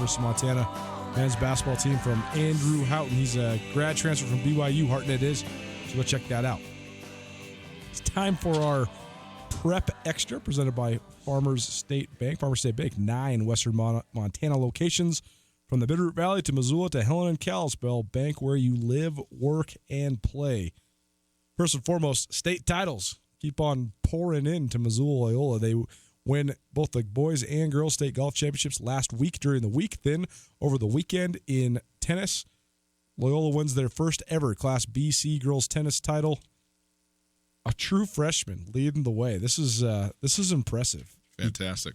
University of Montana men's basketball team from Andrew Houghton. He's a grad transfer from BYU. Hartnett is. So go check that out. It's time for our Prep Extra presented by Farmers State Bank. Farmers State Bank, 9 Western Montana locations from the Bitterroot Valley to Missoula to Helen and Kalispell. Bank where you live, work, and play. First and foremost, state titles keep on pouring in to Missoula Loyola. They win both the boys and girls state golf championships last week during the week. Then over the weekend in tennis, Loyola wins their first ever Class BC girls tennis title. A true freshman leading the way. This is impressive. Fantastic.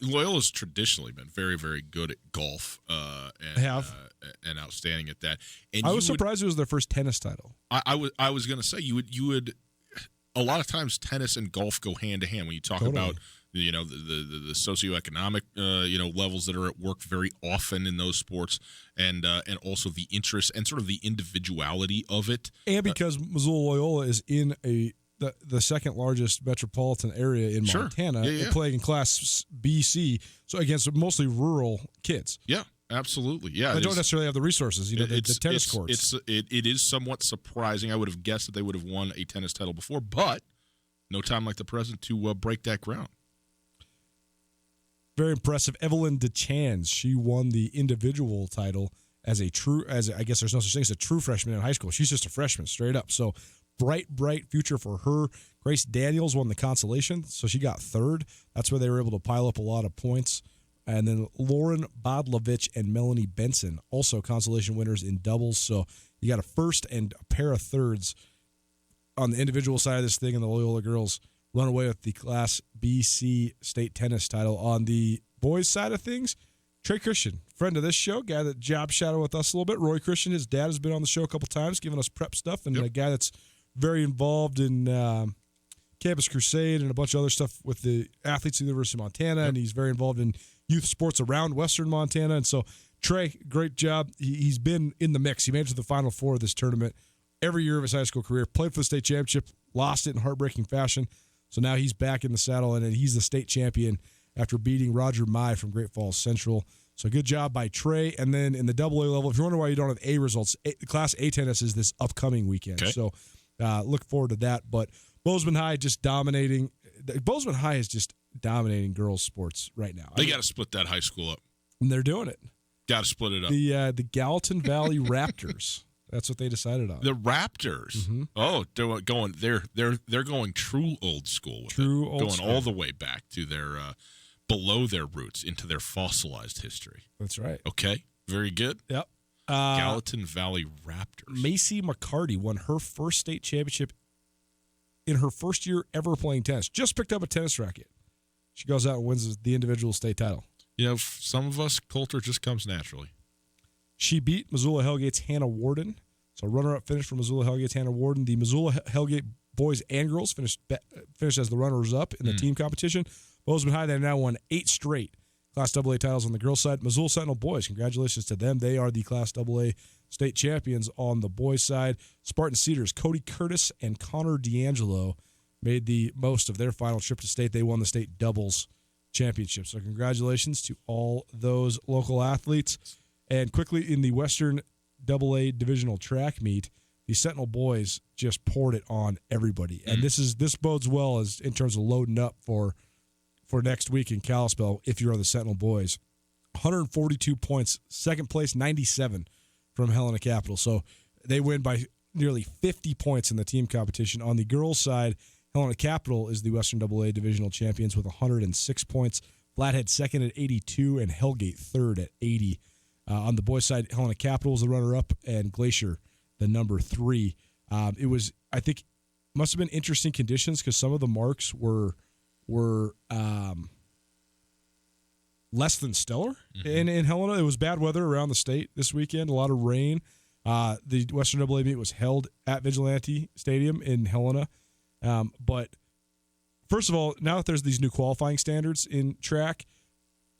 Loyola's traditionally been very, very good at golf and outstanding at that. And I was surprised it was their first tennis title. I was going to say you would. A lot of times, tennis and golf go hand to hand when you talk about the socioeconomic levels that are at work very often in those sports, and also the interest and sort of the individuality of it. And because Missoula Loyola is in the second largest metropolitan area in Montana, playing in Class BC, so against mostly rural kids. Yeah, absolutely. Yeah, they don't necessarily have the resources. The tennis courts. It is somewhat surprising. I would have guessed that they would have won a tennis title before, but no time like the present to break that ground. Very impressive. Evelyn DeChans, she won the individual title as I guess there's no such thing as a true freshman in high school. She's just a freshman straight up. So bright future for her. Grace Daniels won the consolation, so she got third. That's where they were able to pile up a lot of points. And then Lauren Bodlovich and Melanie Benson, also consolation winners in doubles. So you got a first and a pair of thirds on the individual side of this thing, and the Loyola girls run away with the Class BC state tennis title. On the boys' side of things, Trey Christian, friend of this show, guy that job shadowed with us a little bit. Roy Christian, his dad has been on the show a couple times, giving us prep stuff, and a guy that's very involved in Campus Crusade and a bunch of other stuff with the athletes at the University of Montana, and he's very involved in youth sports around Western Montana. And so, Trey, great job. He's been in the mix. He made it to the Final Four of this tournament every year of his high school career, played for the state championship, lost it in heartbreaking fashion. So now he's back in the saddle, and he's the state champion after beating Roger Mai from Great Falls Central. So good job by Trey. And then in the AA level, if you wonder why you don't have A results, Class A tennis is this upcoming weekend. Okay. So look forward to that. But Bozeman High just dominating. Bozeman High is just dominating girls' sports right now. They got to split that high school up. And they're doing it. Got to split it up. The Gallatin Valley Raptors. That's what they decided on. The Raptors. Mm-hmm. Oh, they're going true old school with it. All the way back to their below their roots into their fossilized history. That's right. Okay, very good. Yep. Gallatin Valley Raptors. Macy McCarty won her first state championship in her first year ever playing tennis. Just picked up a tennis racket. She goes out and wins the individual state title. Some of us, Coulter just comes naturally. She beat Missoula Hellgate's Hannah Warden. So runner-up finish for Missoula Hellgate's Hannah Warden. The Missoula Hellgate boys and girls finished as the runners-up in the team competition. Bozeman High, they now won 8 straight Class AA titles on the girls' side. Missoula Sentinel boys, congratulations to them. They are the Class AA state champions on the boys' side. Spartan Cedars, Cody Curtis and Connor D'Angelo made the most of their final trip to state. They won the state doubles championship. So congratulations to all those local athletes. And quickly in the Western AA divisional track meet, the Sentinel boys just poured it on everybody. And this bodes well as in terms of loading up for next week in Kalispell if you're on the Sentinel boys. 142 points, second place 97 from Helena Capital. So they win by nearly 50 points in the team competition. On the girls' side, Helena Capital is the Western AA divisional champions with 106 points. Flathead second at 82 and Hellgate third at 80. On the boys' side, Helena Capital was the runner-up and Glacier the number 3. It was, I think, must have been interesting conditions because some of the marks were less than stellar in Helena. It was bad weather around the state this weekend, a lot of rain. The Western AA meet was held at Vigilante Stadium in Helena. But first of all, now that there's these new qualifying standards in track,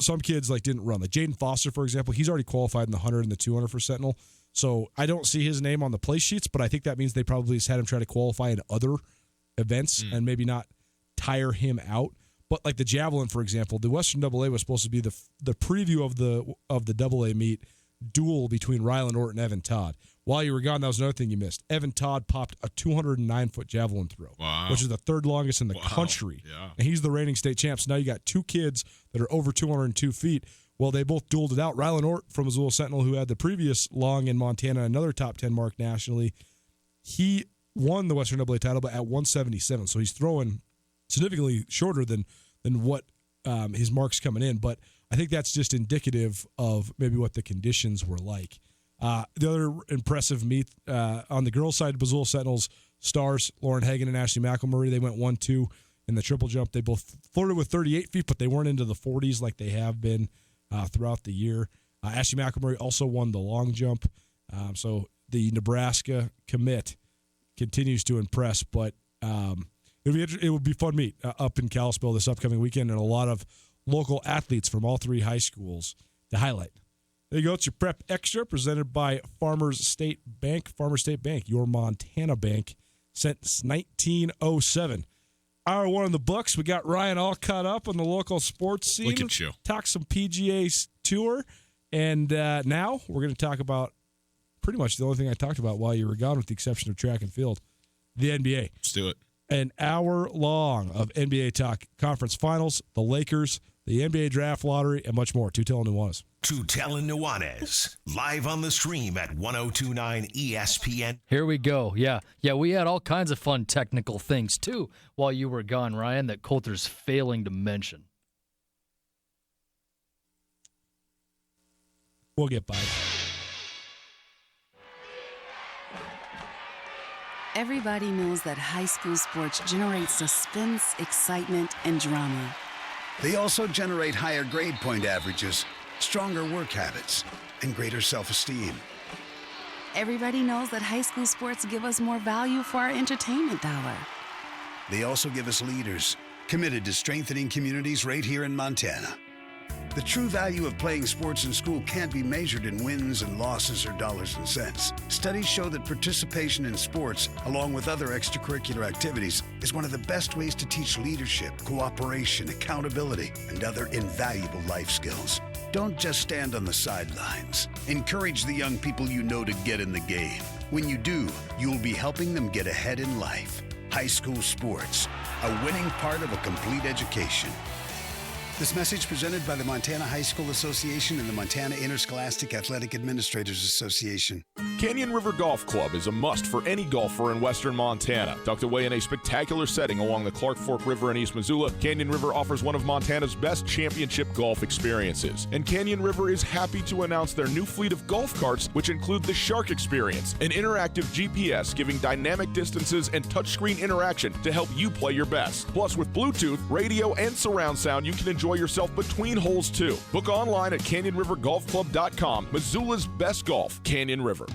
some kids didn't run. Like Jaden Foster, for example, he's already qualified in the 100 and the 200 for Sentinel. So I don't see his name on the place sheets, but I think that means they probably just had him try to qualify in other events and maybe not tire him out. But like the javelin, for example, the Western AA was supposed to be the preview of the AA meet duel between Ryland Orton and Evan Todd. While you were gone, that was another thing you missed. Evan Todd popped a 209-foot javelin throw, which is the third longest in the country. Yeah. And he's the reigning state champ. So now you got two kids that are over 202 feet. Well, they both dueled it out. Ryland Orton from Missoula Sentinel, who had the previous long in Montana, another top 10 mark nationally, he won the Western AA title, but at 177. So he's throwing significantly shorter than what his marks coming in. But I think that's just indicative of maybe what the conditions were like. The other impressive meet on the girls' side, Missoula Sentinels stars, Lauren Hagan and Ashley McElmurray, they went 1-2 in the triple jump. They both flirted with 38 feet, but they weren't into the 40s like they have been throughout the year. Ashley McElmurray also won the long jump. So the Nebraska commit continues to impress, but it would be a fun meet up in Kalispell this upcoming weekend, and a lot of local athletes from all three high schools to highlight. There you go. It's your Prep Extra presented by Farmers State Bank. Farmers State Bank, your Montana bank since 1907. Hour one in the books. We got Ryan all caught up on the local sports scene. Look at you. Talk some PGA Tour. And now we're going to talk about pretty much the only thing I talked about while you were gone, with the exception of track and field, the NBA. Let's do it. An hour long of NBA talk, conference finals, the Lakers, the NBA draft lottery, and much more. Tutel and Nuanez. Tutel and Nuanez, live on the stream at 102.9 ESPN. Here we go. Yeah, we had all kinds of fun technical things, too, while you were gone, Ryan, that Coulter's failing to mention. We'll get by. Everybody knows that high school sports generate suspense, excitement, and drama. They also generate higher grade point averages, stronger work habits, and greater self-esteem. Everybody knows that high school sports give us more value for our entertainment dollar. They also give us leaders committed to strengthening communities right here in Montana. The true value of playing sports in school can't be measured in wins and losses or dollars and cents. Studies show that participation in sports, along with other extracurricular activities, is one of the best ways to teach leadership, cooperation, accountability, and other invaluable life skills. Don't just stand on the sidelines. Encourage the young people you know to get in the game. When you do, you'll be helping them get ahead in life. High school sports, a winning part of a complete education. This message presented by the Montana High School Association and the Montana Interscholastic Athletic Administrators Association. Canyon River Golf Club is a must for any golfer in western Montana. Tucked away in a spectacular setting along the Clark Fork River in East Missoula, Canyon River offers one of Montana's best championship golf experiences. And Canyon River is happy to announce their new fleet of golf carts, which include the Shark Experience, an interactive GPS giving dynamic distances and touchscreen interaction to help you play your best. Plus, with Bluetooth, radio, and surround sound, you can enjoy yourself between holes too. Book online at CanyonRiverGolfClub.com. Missoula's best golf, Canyon River.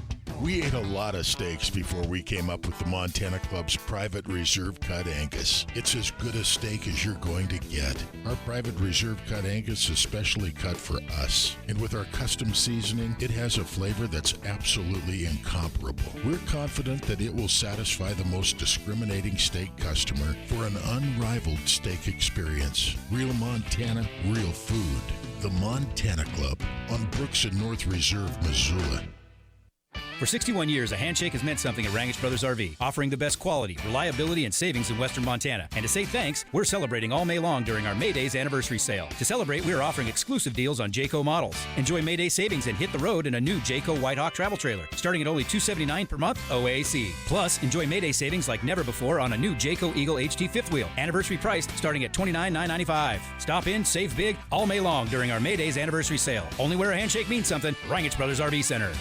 We ate a lot of steaks before we came up with the Montana Club's Private Reserve Cut Angus. It's as good a steak as you're going to get. Our Private Reserve Cut Angus is specially cut for us. And with our custom seasoning, it has a flavor that's absolutely incomparable. We're confident that it will satisfy the most discriminating steak customer for an unrivaled steak experience. Real Montana, real food. The Montana Club on Brooks and North Reserve, Missoula. For 61 years, a handshake has meant something at Rangich Brothers RV, offering the best quality, reliability, and savings in western Montana. And to say thanks, we're celebrating all May long during our May Days anniversary sale. To celebrate, we're offering exclusive deals on Jayco models. Enjoy May Day savings and hit the road in a new Jayco Whitehawk travel trailer, starting at only $279 per month OAC. Plus, enjoy May Day savings like never before on a new Jayco Eagle HT fifth wheel, anniversary priced starting at $29,995. Stop in, save big all May long during our May Days anniversary sale. Only where a handshake means something, Rangich Brothers RV Center.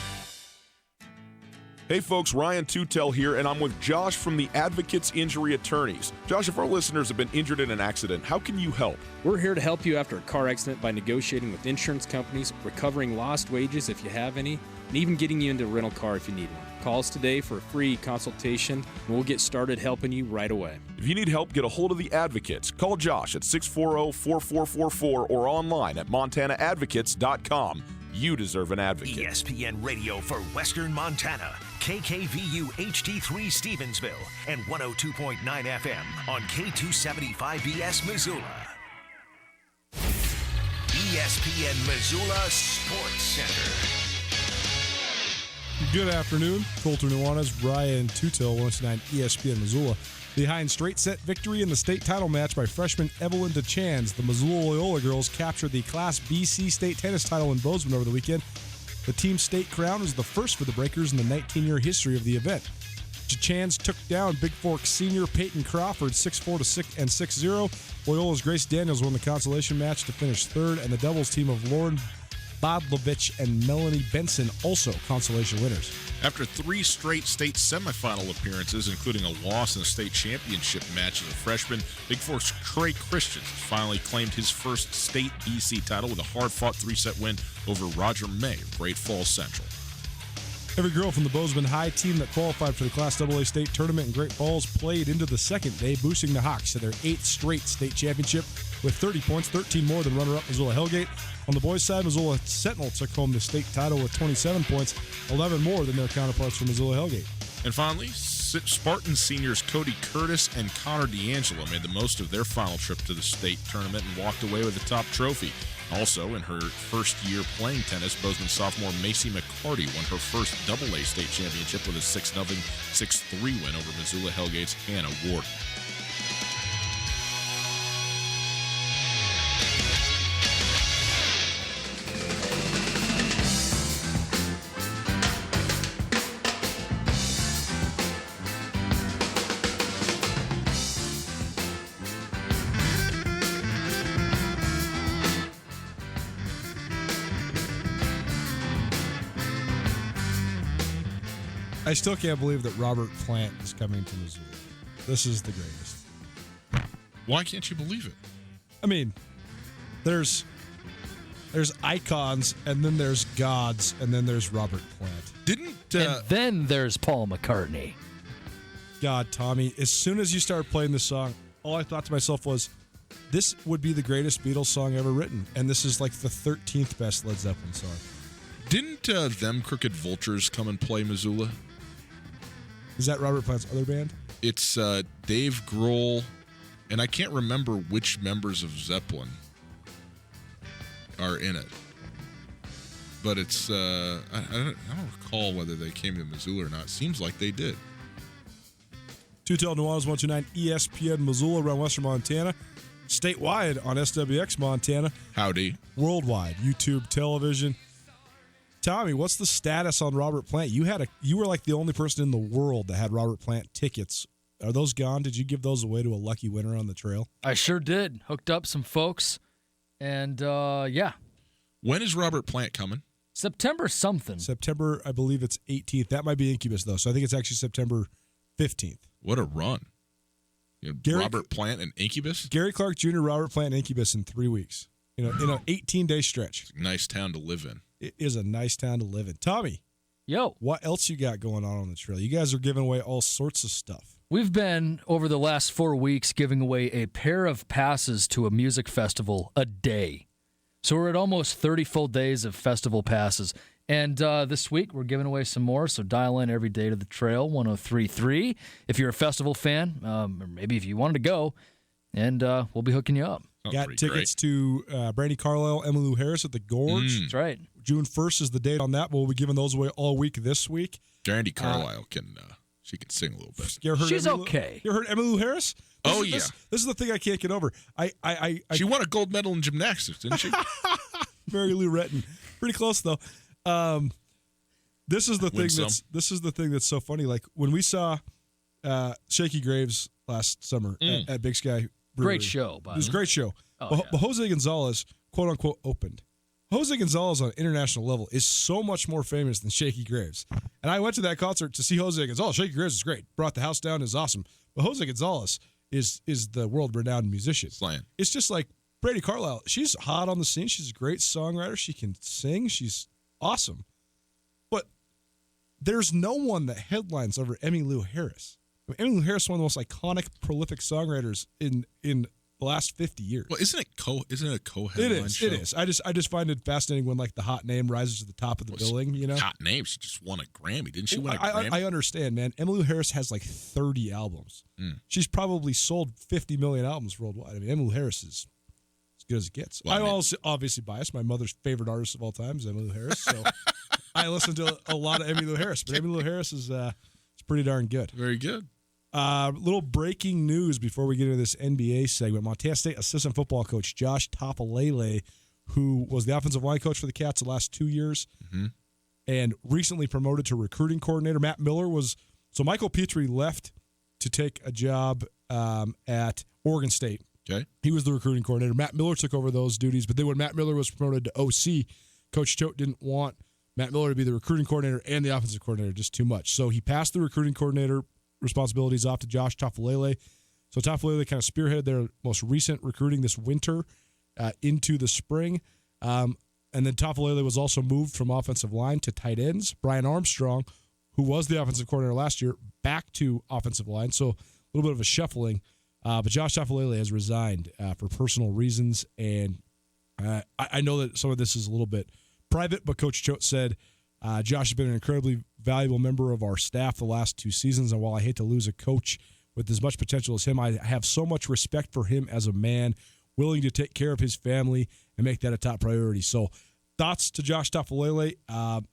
Hey folks, Ryan Tutel here, and I'm with Josh from the Advocates Injury Attorneys. Josh, if our listeners have been injured in an accident, how can you help? We're here to help you after a car accident by negotiating with insurance companies, recovering lost wages if you have any, and even getting you into a rental car if you need one. Call us today for a free consultation, and we'll get started helping you right away. If you need help, get a hold of the Advocates. Call Josh at 640-4444 or online at montanaadvocates.com. You deserve an advocate. ESPN Radio for Western Montana. KKVU HD3 Stevensville and 102.9 FM on K275BS Missoula. ESPN Missoula Sports Center. Good afternoon. Colter Nuanez, Brian Tutil, 109 ESPN Missoula. Behind straight set victory in the state title match by freshman Evelyn DeChans, the Missoula Loyola girls captured the Class BC state tennis title in Bozeman over the weekend. The team's state crown was the first for the Breakers in the 19-year history of the event. DeChans took down Big Fork senior Peyton Crawford 6-4 and 6-0. Loyola's Grace Daniels won the consolation match to finish third, and the doubles team of Lauren Bodlovich and Melanie Benson also consolation winners. After 3 straight state semifinal appearances, including a loss in the state championship match as a freshman, Big Fork's Trey Christians finally claimed his first state BC title with a hard-fought 3-set win over Roger May of Great Falls Central. Every girl from the Bozeman High team that qualified for the Class AA state tournament in Great Falls played into the second day, boosting the Hawks to their 8th straight state championship with 30 points, 13 more than runner-up Missoula Hellgate. On the boys' side, Missoula Sentinel took home the state title with 27 points, 11 more than their counterparts from Missoula Hellgate. And finally, Spartan seniors Cody Curtis and Connor D'Angelo made the most of their final trip to the state tournament and walked away with the top trophy. Also, in her first year playing tennis, Bozeman sophomore Macy McCarty won her first AA state championship with a 6-0, 6-3 win over Missoula Hellgate's Hannah Ward. I still can't believe that Robert Plant is coming to Missoula. This is the greatest. Why can't you believe it? I mean, there's icons, and then there's gods, and then there's Robert Plant. And then there's Paul McCartney. God, Tommy, as soon as you started playing this song, all I thought to myself was, this would be the greatest Beatles song ever written, and this is like the 13th best Led Zeppelin song. Didn't Them Crooked Vultures come and play Missoula? Is that Robert Plant's other band? It's Dave Grohl, and I can't remember which members of Zeppelin are in it. But it's I don't recall whether they came to Missoula or not. Seems like they did. Tutel Nuanez 129 ESPN Missoula around Western Montana. Statewide on SWX Montana. Howdy. Worldwide, YouTube, television. Tommy, what's the status on Robert Plant? You were like the only person in the world that had Robert Plant tickets. Are those gone? Did you give those away to a lucky winner on the trail? I sure did. Hooked up some folks. And, yeah. When is Robert Plant coming? September something. September, I believe it's 18th. That might be Incubus, though. So I think it's actually September 15th. What a run. Robert Plant and Incubus? Gary Clark Jr., Robert Plant, and Incubus in 3 weeks. In an 18-day stretch. It's a nice town to live in. It is a nice town to live in. Tommy. Yo. What else you got going on the trail? You guys are giving away all sorts of stuff. We've been, over the last 4 weeks, giving away a pair of passes to a music festival a day. So we're at almost 30 full days of festival passes. And this week, we're giving away some more, so dial in every day to the trail, 103.3. If you're a festival fan, or maybe if you wanted to go, and we'll be hooking you up. Got tickets to Brandy Carlisle, Emmylou Harris at the Gorge. That's right. June 1st is the date on that. We'll be giving those away all week this week. Brandy Carlisle she can sing a little bit. She's okay. You ever heard Emmylou Harris? This is the thing I can't get over. She won a gold medal in gymnastics, didn't she? Mary Lou Retton. Pretty close though. This is the thing that's so funny. Like when we saw Shaky Graves last summer at Big Sky Brewery. Great show, by it was a great show. Oh, but Jose Gonzalez, quote unquote, opened. Jose Gonzalez on an international level is so much more famous than Shaky Graves. And I went to that concert to see Jose Gonzalez. Shaky Graves is great. Brought the house down, is awesome. But Jose Gonzalez is the world-renowned musician. Slaying. It's just like Brandy Carlisle. She's hot on the scene. She's a great songwriter. She can sing. She's awesome. But there's no one that headlines over Emmylou Harris. I mean, Emmylou Harris is one of the most iconic, prolific songwriters in the last 50 years. Well, isn't it a co-headline show? It is. I just find it fascinating when like the hot name rises to the top of the billing, you know? Hot name. She just won a Grammy. Didn't she win a Grammy? I understand, man. Emmylou Harris has like 30 albums. She's probably sold 50 million albums worldwide. I mean, Emmylou Harris is good as it gets. Well, I'm also obviously biased. My mother's favorite artist of all time is Emmylou Harris, so I listen to a lot of Emmylou Harris. But Emmylou Harris is it's pretty darn good. Very good. Little breaking news before we get into this NBA segment. Montana State assistant football coach Josh Topolele, who was the offensive line coach for the Cats the last 2 years, and recently promoted to recruiting coordinator. Matt Miller was – so Michael Petrie left to take a job at Oregon State. Okay. He was the recruiting coordinator. Matt Miller took over those duties, but then when Matt Miller was promoted to OC, Coach Choate didn't want Matt Miller to be the recruiting coordinator and the offensive coordinator, just too much. So he passed the recruiting coordinator responsibilities off to Josh Topolele. So Topolele kind of spearheaded their most recent recruiting this winter into the spring. And then Topolele was also moved from offensive line to tight ends. Brian Armstrong, who was the offensive coordinator last year, back to offensive line. So a little bit of a shuffling. But Josh Topolele has resigned for personal reasons. And I know that some of this is a little bit private, but Coach Choate said, Josh has been an incredibly valuable member of our staff the last 2 seasons, and while I hate to lose a coach with as much potential as him, I have so much respect for him as a man, willing to take care of his family and make that a top priority. So thoughts to Josh Topolele.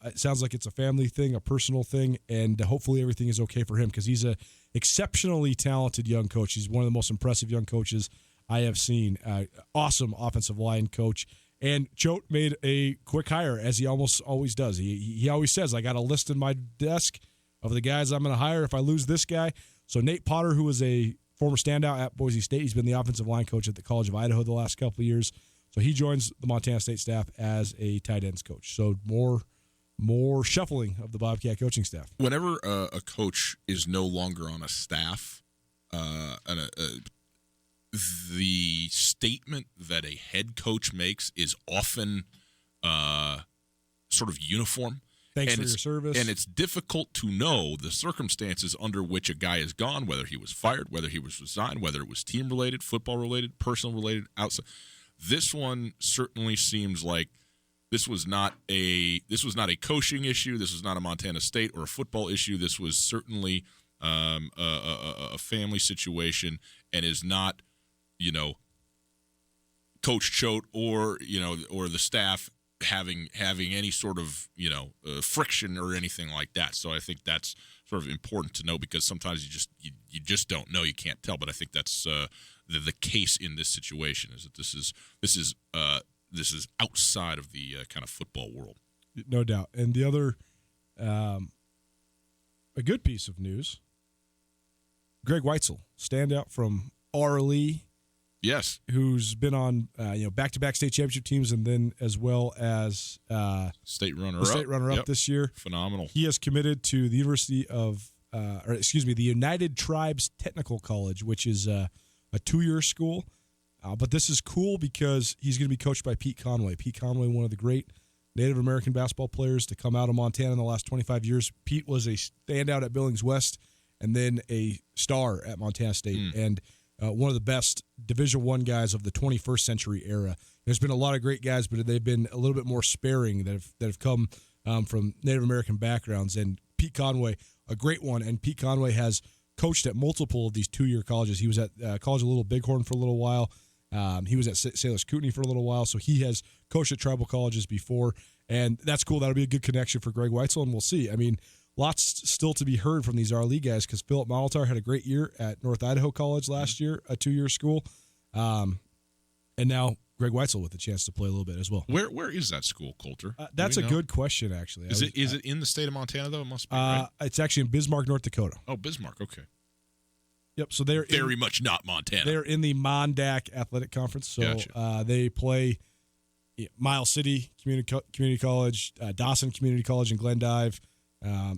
It sounds like it's a family thing, a personal thing, and hopefully everything is okay for him because he's an exceptionally talented young coach. He's one of the most impressive young coaches I have seen. Awesome offensive line coach. And Choate made a quick hire, as he almost always does. He always says, I got a list in my desk of the guys I'm going to hire if I lose this guy. So Nate Potter, who was a former standout at Boise State, he's been the offensive line coach at the College of Idaho the last couple of years. So he joins the Montana State staff as a tight ends coach. So more shuffling of the Bobcat coaching staff. Whenever a coach is no longer on a staff, the statement that a head coach makes is often sort of uniform. Thanks for your service. And it's difficult to know the circumstances under which a guy is gone, whether he was fired, whether he was resigned, whether it was team-related, football-related, personal-related, outside. This one certainly seems like this was not a coaching issue. This was not a Montana State or a football issue. This was certainly a family situation and is not, Coach Choate or the staff having any sort of friction or anything like that. So I think that's sort of important to know because sometimes you just don't know, you can't tell. But I think that's the case in this situation is that this is outside of the kind of football world, no doubt. And the other a good piece of news: Greg Weitzel, standout from RLE. Yes, who's been on back-to-back state championship teams and then as well as state runner-up this year. Phenomenal. He has committed to the University of the United Tribes Technical College, which is a 2-year school. But this is cool because he's going to be coached by Pete Conway. Pete Conway, one of the great Native American basketball players to come out of Montana in the last 25 years. Pete was a standout at Billings West and then a star at Montana State. And one of the best Division I guys of the 21st century era. There's been a lot of great guys, but they've been a little bit more sparing that have come from Native American backgrounds. And Pete Conway, a great one. And Pete Conway has coached at multiple of these 2-year colleges. He was at College of Little Bighorn for a little while. He was at Salish Kootenai for a little while. So he has coached at tribal colleges before. And that's cool. That'll be a good connection for Greg Weitzel, and we'll see. I mean, lots still to be heard from these RLE guys because Philip Molitor had a great year at North Idaho College last year, a 2-year school. And now Greg Weitzel with a chance to play a little bit as well. Where is that school, Coulter? That's a good question, actually. Is it in the state of Montana, though? It must be, right? It's actually in Bismarck, North Dakota. Oh, Bismarck, okay. Yep, so they're very much not Montana. They're in the Mondac Athletic Conference, so gotcha. They play Miles City Community College, Dawson Community College in Glendive,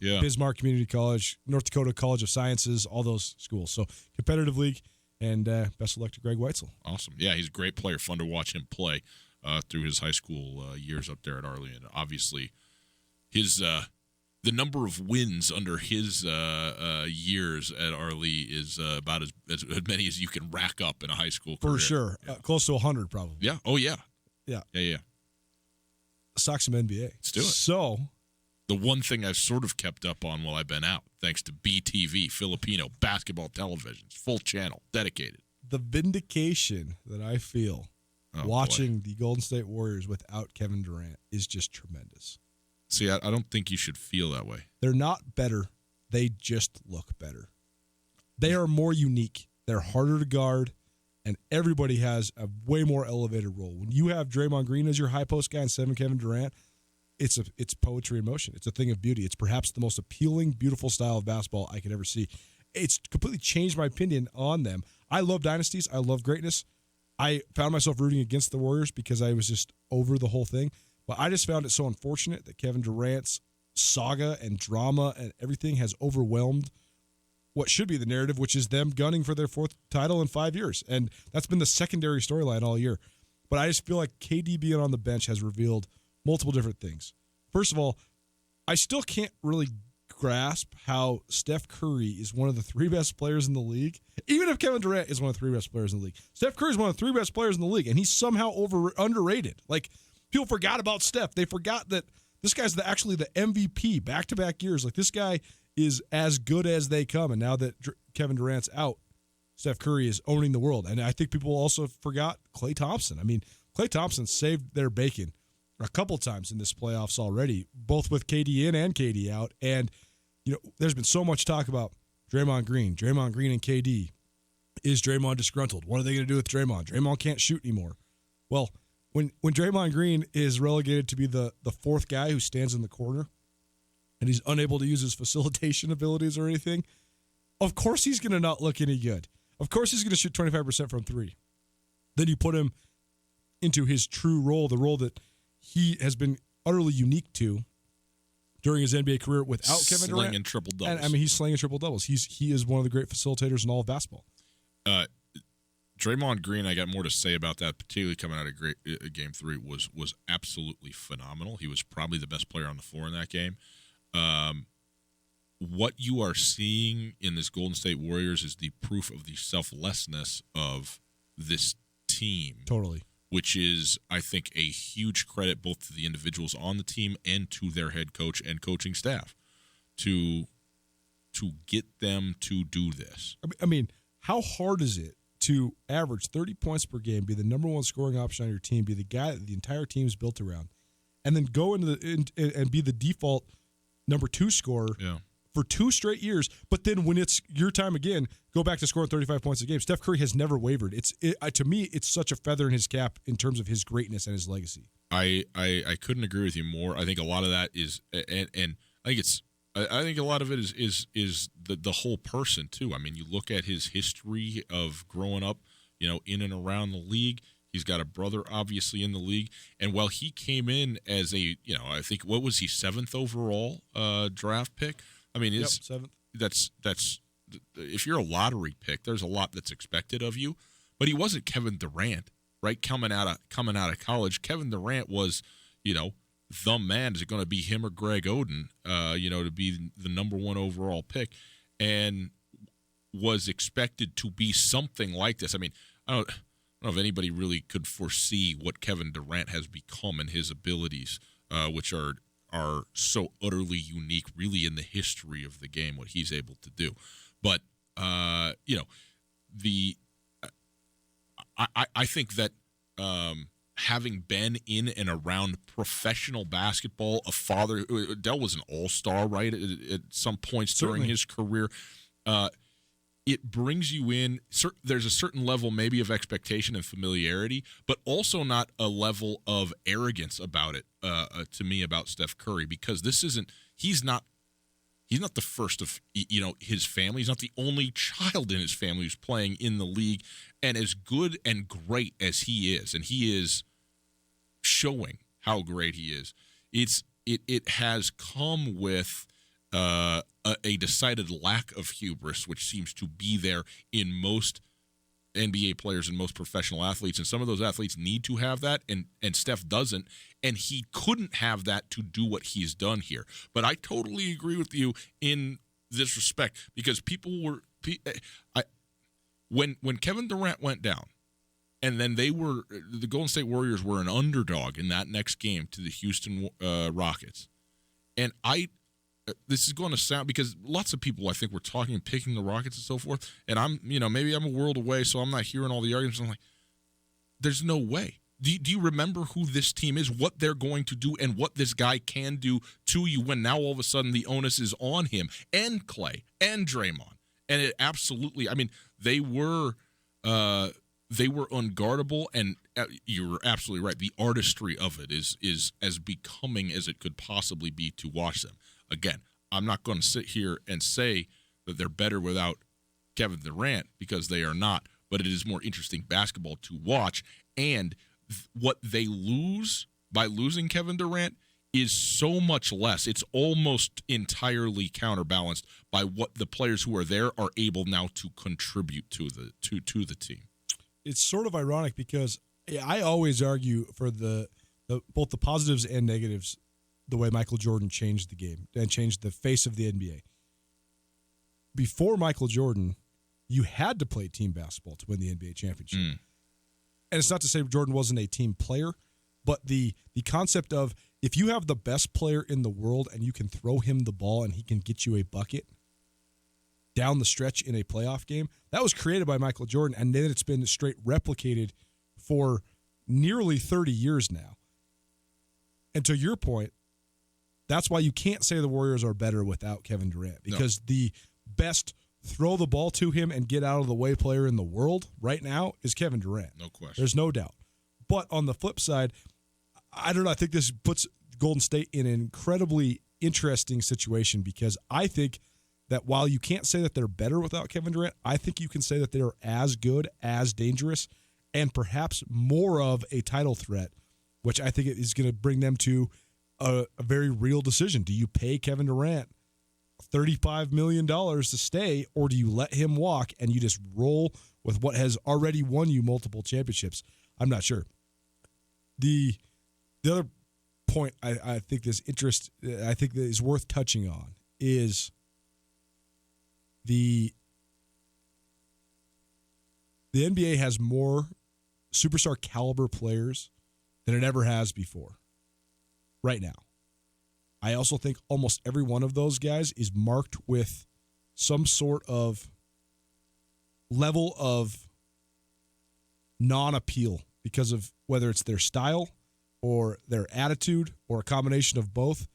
Bismarck Community College, North Dakota College of Sciences, all those schools. So competitive league, and best of luck to Greg Weitzel. Awesome. Yeah, he's a great player. Fun to watch him play through his high school years up there at Arlene. And obviously, his the number of wins under his years at Arlene is about as many as you can rack up in a high school career. For sure. Yeah. Close to 100 probably. Yeah. Oh, yeah. Yeah. Yeah. Let's talk some NBA. Let's do it. So, the one thing I've sort of kept up on while I've been out, thanks to BTV, Filipino basketball television, full channel, dedicated. The vindication that I feel watching the Golden State Warriors without Kevin Durant is just tremendous. See, I don't think you should feel that way. They're not better. They just look better. They are more unique. They're harder to guard, and everybody has a way more elevated role. When you have Draymond Green as your high post guy instead of Kevin Durant, it's poetry in motion. It's a thing of beauty. It's perhaps the most appealing, beautiful style of basketball I could ever see. It's completely changed my opinion on them. I love dynasties. I love greatness. I found myself rooting against the Warriors because I was just over the whole thing. But I just found it so unfortunate that Kevin Durant's saga and drama and everything has overwhelmed what should be the narrative, which is them gunning for their 4th title in 5 years. And that's been the secondary storyline all year. But I just feel like KD being on the bench has revealed multiple different things. First of all, I still can't really grasp how Steph Curry is one of the 3 best players in the league. Even if Kevin Durant is one of the 3 best players in the league. Steph Curry is one of the 3 best players in the league, and he's somehow underrated. Like, people forgot about Steph. They forgot that this guy's actually the MVP back-to-back years. Like, this guy is as good as they come. And now that Kevin Durant's out, Steph Curry is owning the world. And I think people also forgot Klay Thompson. I mean, Klay Thompson saved their bacon a couple times in this playoffs already, both with KD in and KD out. And, you know, there's been so much talk about Draymond Green and KD. Is Draymond disgruntled? What are they going to do with Draymond? Draymond can't shoot anymore. Well, when Draymond Green is relegated to be the 4th guy who stands in the corner, and he's unable to use his facilitation abilities or anything, of course he's going to not look any good. Of course he's going to shoot 25% from 3. Then you put him into his true role, the role that he has been utterly unique to during his NBA career without Kevin Durant. Slinging triple doubles. And, I mean, he's slinging triple doubles. He is one of the great facilitators in all of basketball. Draymond Green, I got more to say about that, particularly coming out of Game 3, was absolutely phenomenal. He was probably the best player on the floor in that game. What you are seeing in this Golden State Warriors is the proof of the selflessness of this team. Totally. Which is, I think, a huge credit both to the individuals on the team and to their head coach and coaching staff to get them to do this. I mean, how hard is it to average 30 points per game, be the number 1 scoring option on your team, be the guy that the entire team is built around, and then go and be the default number 2 scorer for 2 straight years, but then when it's your time again, go back to scoring 35 points a game? Steph Curry has never wavered. To me, it's such a feather in his cap in terms of his greatness and his legacy. I couldn't agree with you more. I think a lot of that is, and I think a lot of it is the whole person too. I mean, you look at his history of growing up, you know, in and around the league. He's got a brother, obviously, in the league. And while he came in as I think, what was he, 7th overall draft pick? I mean, 7th. That's if you're a lottery pick, there's a lot that's expected of you. But he wasn't Kevin Durant, right? Coming out of college, Kevin Durant was, you know, the man. Is it going to be him or Greg Oden? To be the number 1 overall pick, and was expected to be something like this. I mean, I don't know if anybody really could foresee what Kevin Durant has become and his abilities, which are so utterly unique, really, in the history of the game, what he's able to do. But I think that having been in and around professional basketball, a father, Dell was an all-star, right, at some points during his career. It brings you in. There's a certain level maybe of expectation and familiarity, but also not a level of arrogance about it, to me, about Steph Curry, because he's not the first of, his family. He's not the only child in his family who's playing in the league. And as good and great as he is, and he is showing how great he is, it has come with a decided lack of hubris, which seems to be there in most NBA players and most professional athletes. And some of those athletes need to have that, and Steph doesn't. And he couldn't have that to do what he's done here. But I totally agree with you in this respect, because when Kevin Durant went down, and then the Golden State Warriors were an underdog in that next game to the Houston Rockets. And this is going to sound, because lots of people, I think, were talking and picking the Rockets and so forth. And maybe I'm a world away, so I'm not hearing all the arguments. I'm like, There's no way. Do you remember who this team is, what they're going to do, and what this guy can do to you when now all of a sudden the onus is on him and Clay and Draymond? And it absolutely, I mean, they were unguardable, and you were absolutely right. The artistry of it is as becoming as it could possibly be to watch them. Again, I'm not going to sit here and say that they're better without Kevin Durant, because they are not, but it is more interesting basketball to watch. And what they lose by losing Kevin Durant is so much less. It's almost entirely counterbalanced by what the players who are there are able now to contribute to the team. It's sort of ironic because I always argue for the both the positives and negatives the way Michael Jordan changed the game and changed the face of the NBA. Before Michael Jordan, you had to play team basketball to win the NBA championship. And it's not to say Jordan wasn't a team player, but the concept of if you have the best player in the world and you can throw him the ball and he can get you a bucket down the stretch in a playoff game, that was created by Michael Jordan, and then it's been straight replicated for nearly 30 years now. And to your point, that's why you can't say the Warriors are better without Kevin Durant, because the best throw the ball to him and get out of the way player in the world right now is Kevin Durant. No question. There's no doubt. But on the flip side, I don't know, I think this puts Golden State in an incredibly interesting situation, because I think that while you can't say that they're better without Kevin Durant, I think you can say that they're as good, as dangerous, and perhaps more of a title threat, which I think is going to bring them to a very real decision. Do you pay Kevin Durant $35 million to stay, or do you let him walk and you just roll with what has already won you multiple championships? I'm not sure. The other point I think that is worth touching on is the NBA has more superstar caliber players than it ever has before right now. I also think almost every one of those guys is marked with some sort of level of non-appeal because of whether it's their style or their attitude or a combination of both.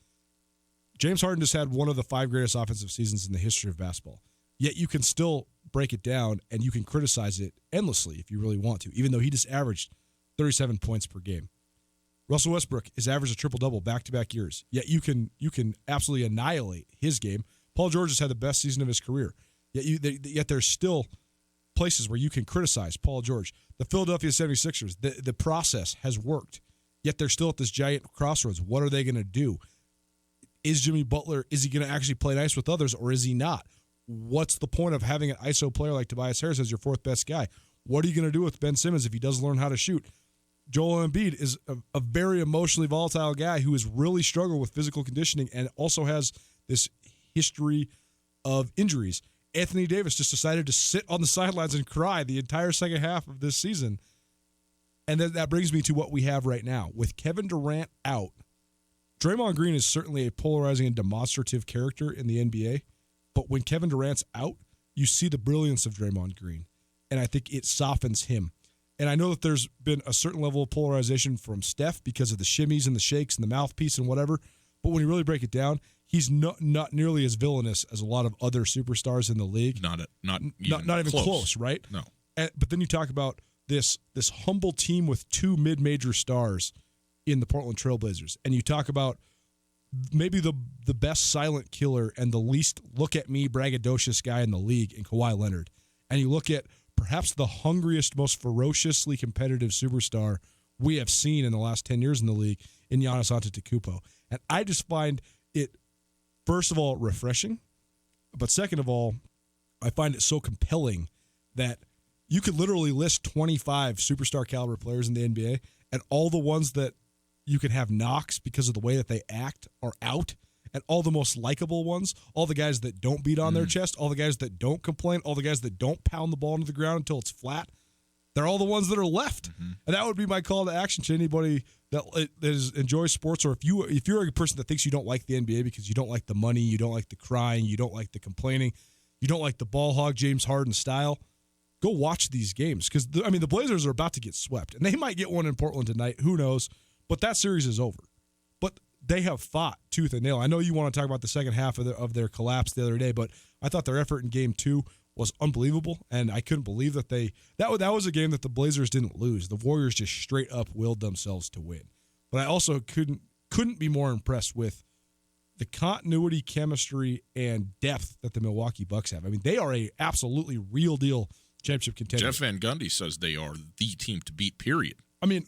James Harden just had one of the 5 greatest offensive seasons in the history of basketball. Yet you can still break it down and you can criticize it endlessly if you really want to, even though he just averaged 37 points per game. Russell Westbrook has averaged a triple-double back-to-back years. Yet you can absolutely annihilate his game. Paul George has had the best season of his career. Yet there's still places where you can criticize Paul George. The Philadelphia 76ers, the process has worked. Yet they're still at this giant crossroads. What are they going to do? Is Jimmy Butler, is he going to actually play nice with others, or is he not? What's the point of having an ISO player like Tobias Harris as your 4th best guy? What are you going to do with Ben Simmons if he does learn how to shoot? Joel Embiid is a very emotionally volatile guy who has really struggled with physical conditioning and also has this history of injuries. Anthony Davis just decided to sit on the sidelines and cry the entire second half of this season. And that brings me to what we have right now. With Kevin Durant out, Draymond Green is certainly a polarizing and demonstrative character in the NBA, but when Kevin Durant's out, you see the brilliance of Draymond Green, and I think it softens him. And I know that there's been a certain level of polarization from Steph because of the shimmies and the shakes and the mouthpiece and whatever, but when you really break it down, he's not nearly as villainous as a lot of other superstars in the league. Not even close, right? No. But then you talk about this humble team with 2 mid-major stars in the Portland Trailblazers, and you talk about maybe the best silent killer and the least look-at-me braggadocious guy in the league in Kawhi Leonard, and you look at perhaps the hungriest, most ferociously competitive superstar we have seen in the last 10 years in the league in Giannis Antetokounmpo. And I just find it, first of all, refreshing, but second of all, I find it so compelling that you could literally list 25 superstar caliber players in the NBA, and all the ones that you can have knocks because of the way that they act are out, and all the most likable ones, all the guys that don't beat on their chest, all the guys that don't complain, all the guys that don't pound the ball into the ground until it's flat, they're all the ones that are left. And that would be my call to action to anybody that enjoys sports, or if you're a person that thinks you don't like the NBA because you don't like the money, you don't like the crying, you don't like the complaining, you don't like the ball hog James Harden style, go watch these games because, the Blazers are about to get swept, and they might get one in Portland tonight. Who knows? But that series is over. But they have fought tooth and nail. I know you want to talk about the second half of their collapse the other day, but I thought their effort in Game 2 was unbelievable, and I couldn't believe that that was a game that the Blazers didn't lose. The Warriors just straight up willed themselves to win. But I also couldn't be more impressed with the continuity, chemistry, and depth that the Milwaukee Bucks have. I mean, they are a absolutely real deal championship contender. Jeff Van Gundy says they are the team to beat, period. I mean,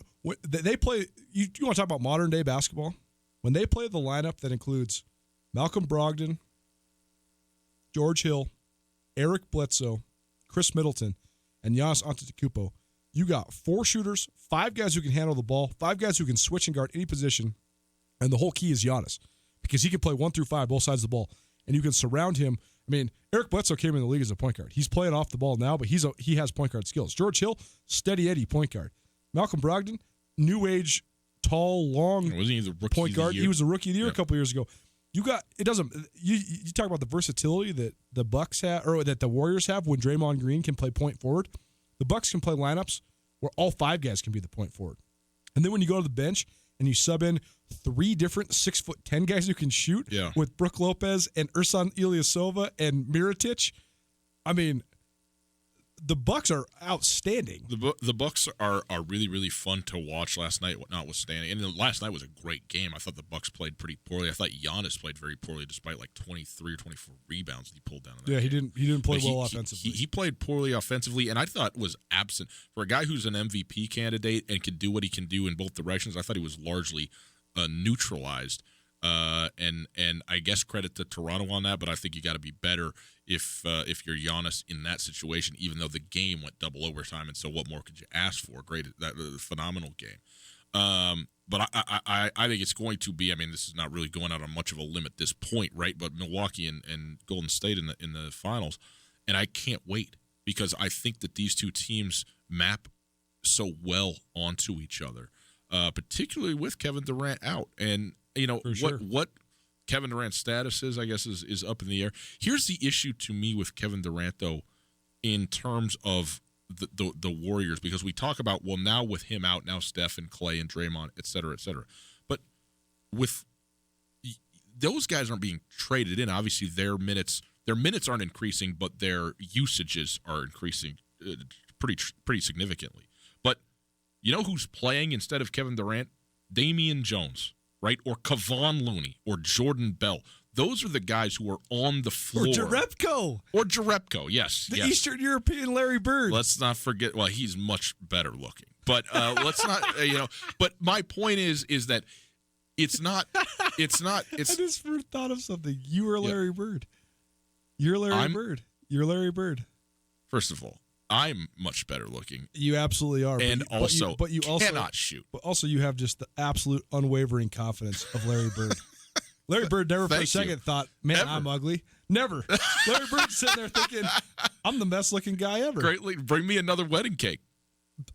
they play. You want to talk about modern day basketball? When they play the lineup that includes Malcolm Brogdon, George Hill, Eric Bledsoe, Chris Middleton, and Giannis Antetokounmpo, you got 4 shooters, 5 guys who can handle the ball, 5 guys who can switch and guard any position, and the whole key is Giannis because he can play 1 through 5 both sides of the ball, and you can surround him. I mean, Eric Bledsoe came in the league as a point guard. He's playing off the ball now, but he has point guard skills. George Hill, steady Eddie point guard. Malcolm Brogdon, new age, tall, long Wasn't he the rookie point of the guard. year? He was a rookie of the year Yep. a couple years ago. You talk about the versatility that the Bucks have, or that the Warriors have when Draymond Green can play point forward. The Bucks can play lineups where all 5 guys can be the point forward. And then when you go to the bench and you sub in 3 different 6'10" guys who can shoot with Brook Lopez and Ersan Ilyasova and Mirotic, I mean, the Bucks are outstanding. The Bucks are really, really fun to watch last night, notwithstanding. And last night was a great game. I thought the Bucks played pretty poorly. I thought Giannis played very poorly, despite like 23 or 24 rebounds that he pulled down. He didn't play well offensively. He played poorly offensively, and I thought was absent for a guy who's an MVP candidate and can do what he can do in both directions. I thought he was largely neutralized. And I guess credit to Toronto on that, but I think you got to be better if you're Giannis in that situation. Even though the game went double overtime, and so what more could you ask for? Phenomenal game. But I think it's going to be. I mean, this is not really going out on much of a limb at this point, right? But Milwaukee and Golden State in the finals, and I can't wait because I think that these two teams map so well onto each other, particularly with Kevin Durant out. And what Kevin Durant's status is, I guess, is up in the air. Here's the issue to me with Kevin Durant, though, in terms of the Warriors, because we talk about, well, now with him out, now Steph and Clay and Draymond, et cetera, et cetera. But with those guys aren't being traded in. Obviously, their minutes aren't increasing, but their usages are increasing pretty significantly. But you know who's playing instead of Kevin Durant? Damian Jones. Right? Or Kevon Looney or Jordan Bell. Those are the guys who are on the floor. Or Jerebko, yes. The Eastern European Larry Bird. Let's not forget, well, he's much better looking. But let's not, but my point is that it's not. I just thought of something. You are Larry Bird. You're Larry Bird. You're Larry Bird. First of all, I'm much better looking. You absolutely are. And but you also cannot shoot. But also you have just the absolute unwavering confidence of Larry Bird. Larry Bird never for a second thought, man, ever. I'm ugly. Never. Larry Bird's sitting there thinking, I'm the best looking guy ever. Greatly, bring me another wedding cake.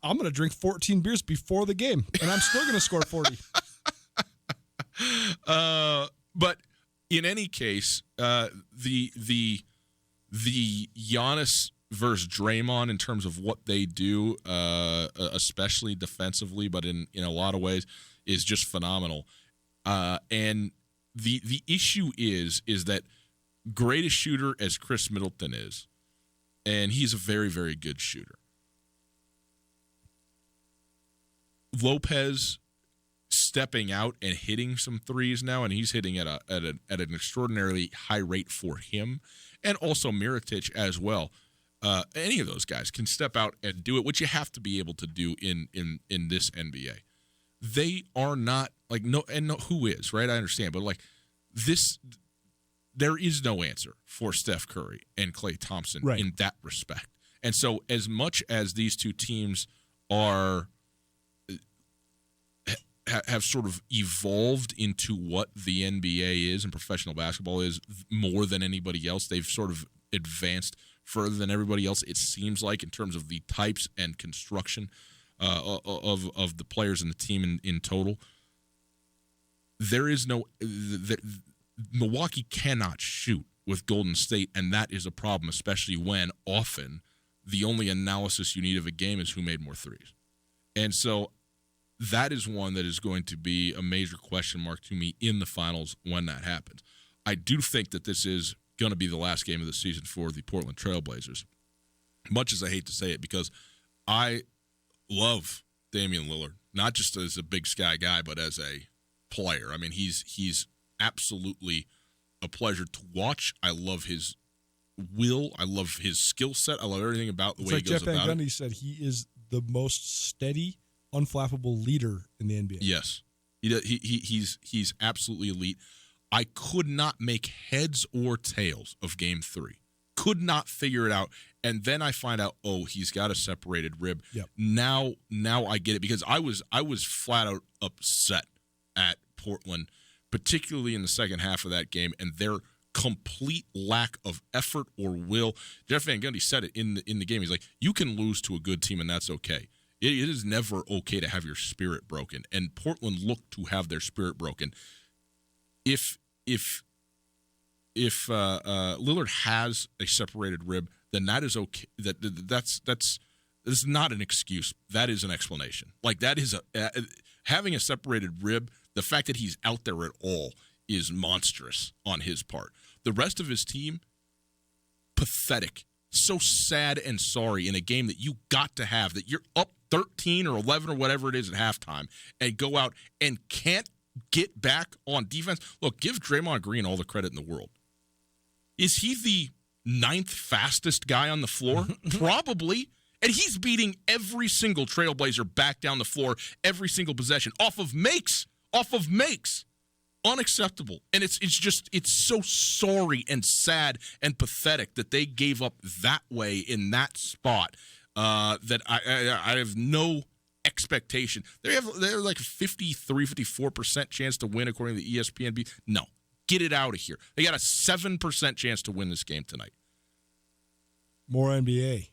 I'm going to drink 14 beers before the game, and I'm still going to score 40. But in any case, the Giannis versus Draymond in terms of what they do, especially defensively, but in a lot of ways, is just phenomenal. And the issue is that greatest shooter as Chris Middleton is, and he's a very, very good shooter. Lopez stepping out and hitting some threes now, and he's hitting at an extraordinarily high rate for him, and also Mirotic as well. Any of those guys can step out and do it, which you have to be able to do in this NBA. They are not like who is, right? I understand, but like this, there is no answer for Steph Curry and Klay Thompson in that respect. And so, as much as these two teams are have sort of evolved into what the NBA is and professional basketball is more than anybody else, they've sort of advanced further than everybody else, it seems like, in terms of the types and construction of the players and the team in total. There is no Milwaukee cannot shoot with Golden State, and that is a problem, especially when often the only analysis you need of a game is who made more threes. And so that is one that is going to be a major question mark to me in the finals when that happens. I do think that this is going to be the last game of the season for the Portland Trail Blazers, much as I hate to say it, because I love Damian Lillard, not just as a Big Sky guy, but as a player. I mean, he's absolutely a pleasure to watch. I love his will. I love his skill set. I love everything about the way he goes Jeff Van about Gundy it. said he is the most steady, unflappable leader in the NBA. Yes. He's absolutely elite. I could not make heads or tails of Game 3. Could not figure it out. And then I find out, he's got a separated rib. Yep. Now I get it, because I was flat out upset at Portland, particularly in the second half of that game, and their complete lack of effort or will. Jeff Van Gundy said it in the game. He's like, you can lose to a good team, and that's okay. It is never okay to have your spirit broken, and Portland looked to have their spirit broken. If Lillard has a separated rib, then that is okay. That's not an excuse. That is an explanation. Like, that is having a separated rib. The fact that he's out there at all is monstrous on his part. The rest of his team, pathetic. So sad and sorry in a game that you got to have, that you're up 13 or 11 or whatever it is at halftime, and go out and can't get back on defense. Look, give Draymond Green all the credit in the world. Is he the 9th fastest guy on the floor? Probably. And he's beating every single Trailblazer back down the floor every single possession off of makes. Unacceptable. And it's so sorry and sad and pathetic that they gave up that way in that spot, that I have no expectation. They're like a 54% chance to win according to the ESPN. No, get it out of here. They got a 7% chance to win this game tonight. More NBA.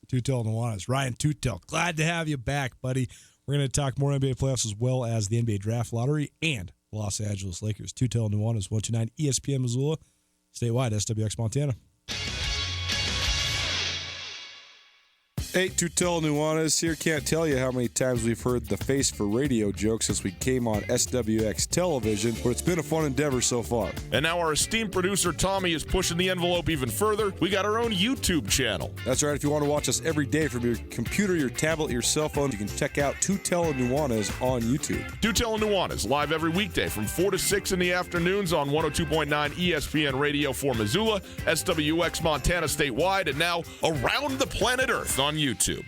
Tutel Nuanez. Ryan Tutel, glad to have you back, buddy. We're going to talk more NBA playoffs as well as the NBA draft lottery and Los Angeles Lakers. Tutel Nuanez, 129 ESPN Missoula, statewide, SWX Montana. Hey, Tutel Nuanez here. Can't tell you how many times we've heard the face for radio joke since we came on SWX television, but it's been a fun endeavor so far. And now our esteemed producer Tommy is pushing the envelope even further. We got our own YouTube channel. That's right. If you want to watch us every day from your computer, your tablet, your cell phone, you can check out Tutel Nuanez on YouTube. Tutel Nuanez, live every weekday from 4 to 6 in the afternoons on 102.9 ESPN Radio for Missoula, SWX Montana statewide, and now around the planet Earth on YouTube.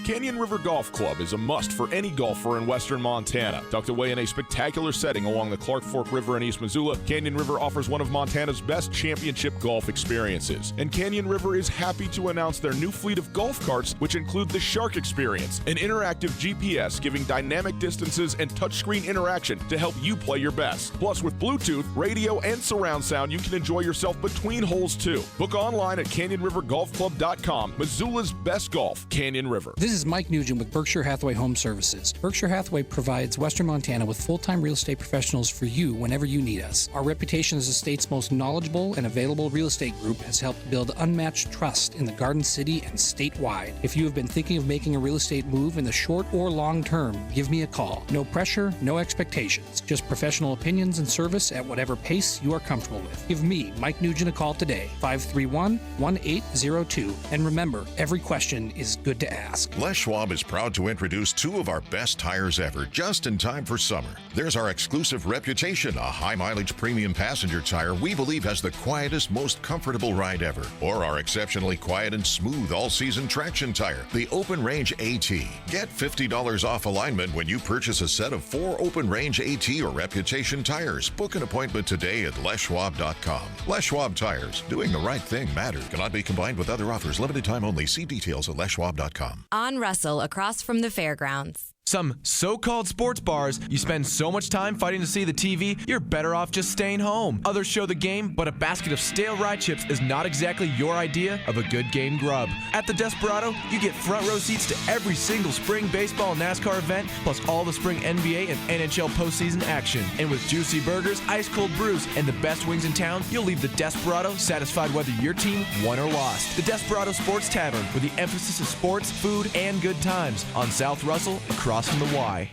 Canyon River Golf Club is a must for any golfer in western Montana. Tucked away in a spectacular setting along the Clark Fork River in East Missoula, Canyon River offers one of Montana's best championship golf experiences. And Canyon River is happy to announce their new fleet of golf carts, which include the Shark Experience, an interactive GPS giving dynamic distances and touchscreen interaction to help you play your best. Plus, with Bluetooth, radio, and surround sound, you can enjoy yourself between holes too. Book online at CanyonRiverGolfClub.com. Missoula's best golf, Canyon River. This is Mike Nugent with Berkshire Hathaway Home Services. Berkshire Hathaway provides Western Montana with full-time real estate professionals for you whenever you need us. Our reputation as the state's most knowledgeable and available real estate group has helped build unmatched trust in the Garden City and statewide. If you have been thinking of making a real estate move in the short or long term, give me a call. No pressure, no expectations. Just professional opinions and service at whatever pace you are comfortable with. Give me, Mike Nugent, a call today, 531-1802. And remember, every question is good to ask. Les Schwab is proud to introduce two of our best tires ever, just in time for summer. There's our exclusive Reputation, a high-mileage premium passenger tire we believe has the quietest, most comfortable ride ever. Or our exceptionally quiet and smooth all-season traction tire, the Open Range AT. Get $50 off alignment when you purchase a set of 4 Open Range AT or Reputation tires. Book an appointment today at leschwab.com. Les Schwab Tires. Doing the right thing matters. Cannot be combined with other offers. Limited time only. See details at leschwab.com. On Russell, across from the fairgrounds. Some so-called sports bars, you spend so much time fighting to see the TV, you're better off just staying home. Others show the game, but a basket of stale rye chips is not exactly your idea of a good game grub. At the Desperado, you get front row seats to every single spring baseball and NASCAR event, plus all the spring NBA and NHL postseason action. And with juicy burgers, ice-cold brews, and the best wings in town, you'll leave the Desperado satisfied whether your team won or lost. The Desperado Sports Tavern, with the emphasis of sports, food, and good times on South Russell, across from the Y.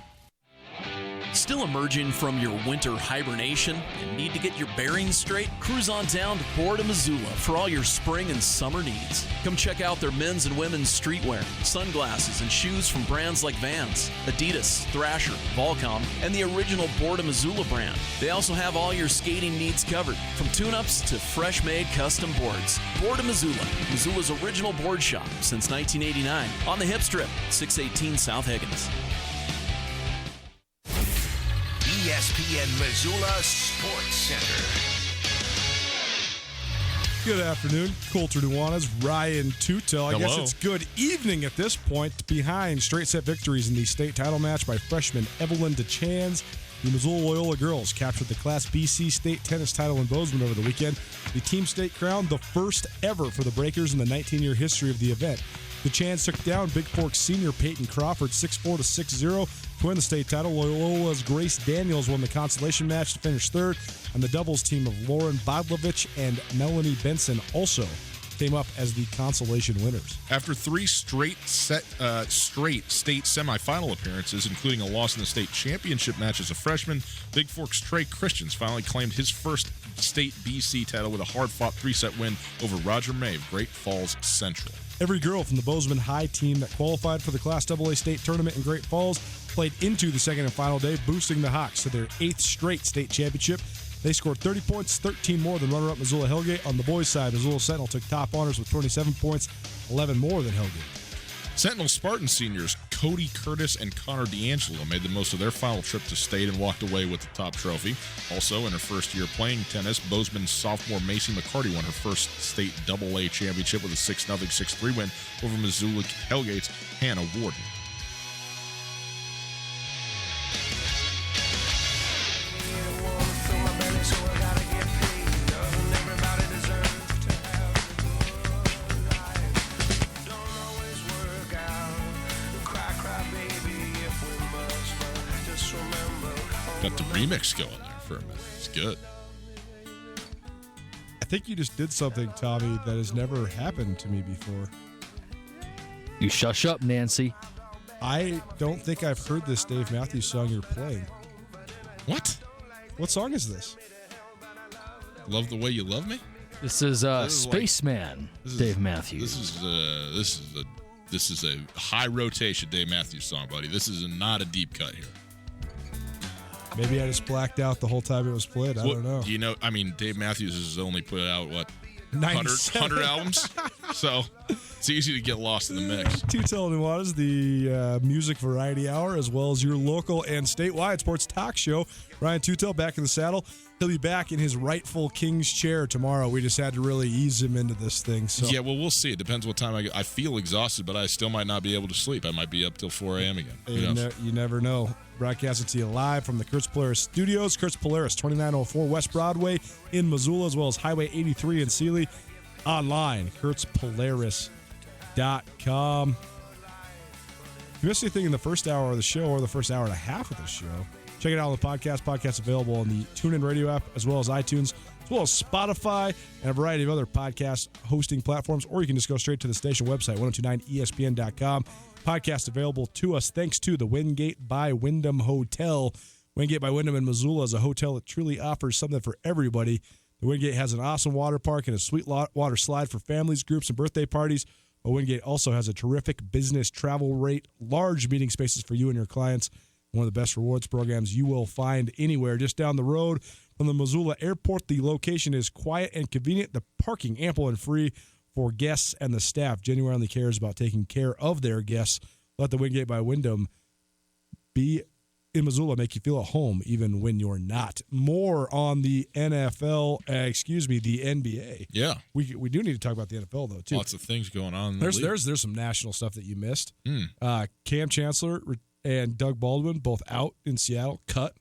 Still emerging from your winter hibernation and need to get your bearings straight? Cruise on down to Port of Missoula for all your spring and summer needs. Come check out their men's and women's streetwear, sunglasses, and shoes from brands like Vans, Adidas, Thrasher, Volcom, and the original Port of Missoula brand. They also have all your skating needs covered, from tune-ups to fresh-made custom boards. Port of Missoula, Missoula's original board shop since 1989, on the Hip Strip, 618 South Higgins. ESPN Missoula Sports Center. Good afternoon, Colter Nuanez, Ryan Tutel. I guess it's good evening at this point, behind straight set victories in the state title match by freshman Evelyn DeChans. The Missoula Loyola girls captured the Class BC state tennis title in Bozeman over the weekend. The team state crown, the first ever for the Breakers in the 19-year history of the event. The Chans took down Big Fork senior Peyton Crawford 6-4 to 6-0 to win the state title. Loyola's Grace Daniels won the consolation match to finish third, and the doubles team of Lauren Bodlovich and Melanie Benson also came up as the consolation winners. After three straight state semifinal appearances, including a loss in the state championship match as a freshman, Big Fork's Trey Christians finally claimed his first state BC title with a hard-fought 3-set win over Roger May of Great Falls Central. Every girl from the Bozeman High team that qualified for the Class AA state tournament in Great Falls played into the second and final day, boosting the Hawks to their 8th straight state championship. They scored 30 points, 13 more than runner-up Missoula Hellgate. On the boys' side, Missoula Sentinel took top honors with 27 points, 11 more than Hellgate. Sentinel Spartan seniors Cody Curtis and Connor D'Angelo made the most of their final trip to state and walked away with the top trophy. Also, in her first year playing tennis, Bozeman sophomore Macy McCarty won her first state AA championship with a 6-0, 6-3 win over Missoula Hellgate's Hannah Warden. Got the remix going there for a minute. It's good. I think you just did something, Tommy, that has never happened to me before. You shush up, Nancy. I don't think I've heard this Dave Matthews song you're playing. What? What song is this? Love the Way You Love Me? This is Spaceman, Dave Matthews. This is a high rotation Dave Matthews song, buddy. This is not a deep cut here. Maybe I just blacked out the whole time it was played. I don't know. You know, I mean, Dave Matthews has only put out, 100 albums? So it's easy to get lost in the mix. Tutel Nuanez, the Music Variety Hour, as well as your local and statewide sports talk show. Ryan Tutel back in the saddle. He'll be back in his rightful king's chair tomorrow. We just had to really ease him into this thing. So yeah, well, we'll see. It depends what time I feel exhausted, but I still might not be able to sleep. I might be up till 4 a.m. again. You never know. Broadcasting to you live from the Kurtz Polaris Studios. Kurtz Polaris, 2904 West Broadway in Missoula, as well as Highway 83 in Sealy. Online, KurtzPolaris.com. If you missed anything in the first hour of the show or the first hour and a half of the show, check it out on the podcast. Podcast available on the TuneIn Radio app, as well as iTunes, as well as Spotify, and a variety of other podcast hosting platforms. Or you can just go straight to the station website, 1029ESPN.com. Podcast available to us thanks to the Wingate by Wyndham Hotel. Wingate by Wyndham in Missoula is a hotel that truly offers something for everybody. The Wingate has an awesome water park and a sweet water slide for families, groups, and birthday parties. But Wingate also has a terrific business travel rate, large meeting spaces for you and your clients, one of the best rewards programs you will find anywhere. Just down the road from the Missoula Airport, the location is quiet and convenient, the parking ample and free for guests and the staff. Genuinely cares about taking care of their guests. Let the Wingate by Wyndham be in Missoula, make you feel at home even when you're not. More on the NFL, the NBA. Yeah. We do need to talk about the NFL, though, too. Lots of things going on in the league. There's some national stuff that you missed. Cam Chancellor and Doug Baldwin, both out in Seattle, cut.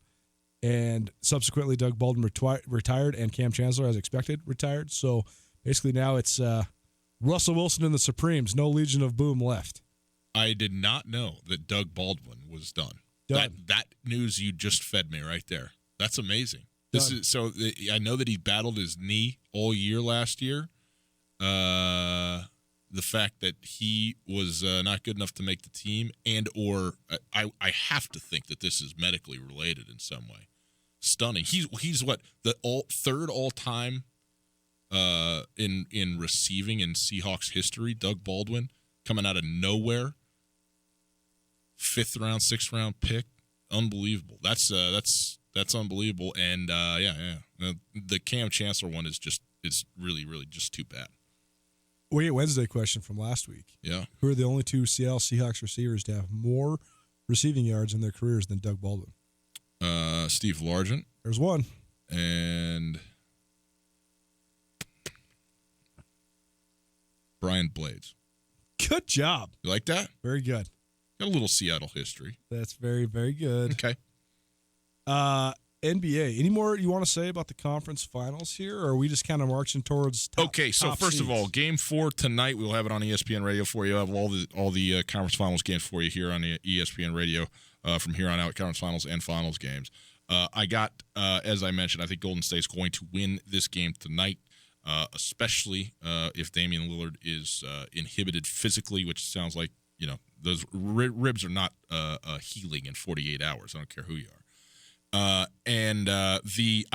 And subsequently, Doug Baldwin retired, and Cam Chancellor, as expected, retired. So basically now it's Russell Wilson and the Supremes. No Legion of Boom left. I did not know that Doug Baldwin was done. That news you just fed me right there. That's amazing. I know that he battled his knee all year last year. The fact that he was not good enough to make the team, and/or I have to think that this is medically related in some way. Stunning. He's what, the third all time in receiving in Seahawks history. Doug Baldwin coming out of nowhere, 5th round, 6th round pick, unbelievable. That's unbelievable. And the Cam Chancellor one is really just too bad. Wednesday question from last week. Yeah. Who are the only 2 Seattle Seahawks receivers to have more receiving yards in their careers than Doug Baldwin? Steve Largent. There's one. And Brian Blades. Good job. You like that? Very good. Got a little Seattle history. That's very, very good. Okay. NBA. Any more you want to say about the conference finals here, or are we just kind of marching towards top first of seeds? all, Game 4 tonight, we'll have it on ESPN Radio for you. I'll have all the conference finals games for you here on the ESPN Radio from here on out, conference finals and finals games. I got, as I mentioned, I think Golden State's going to win this game tonight, especially if Damian Lillard is inhibited physically, which sounds like, those ribs are not healing in 48 hours. I don't care who you are. I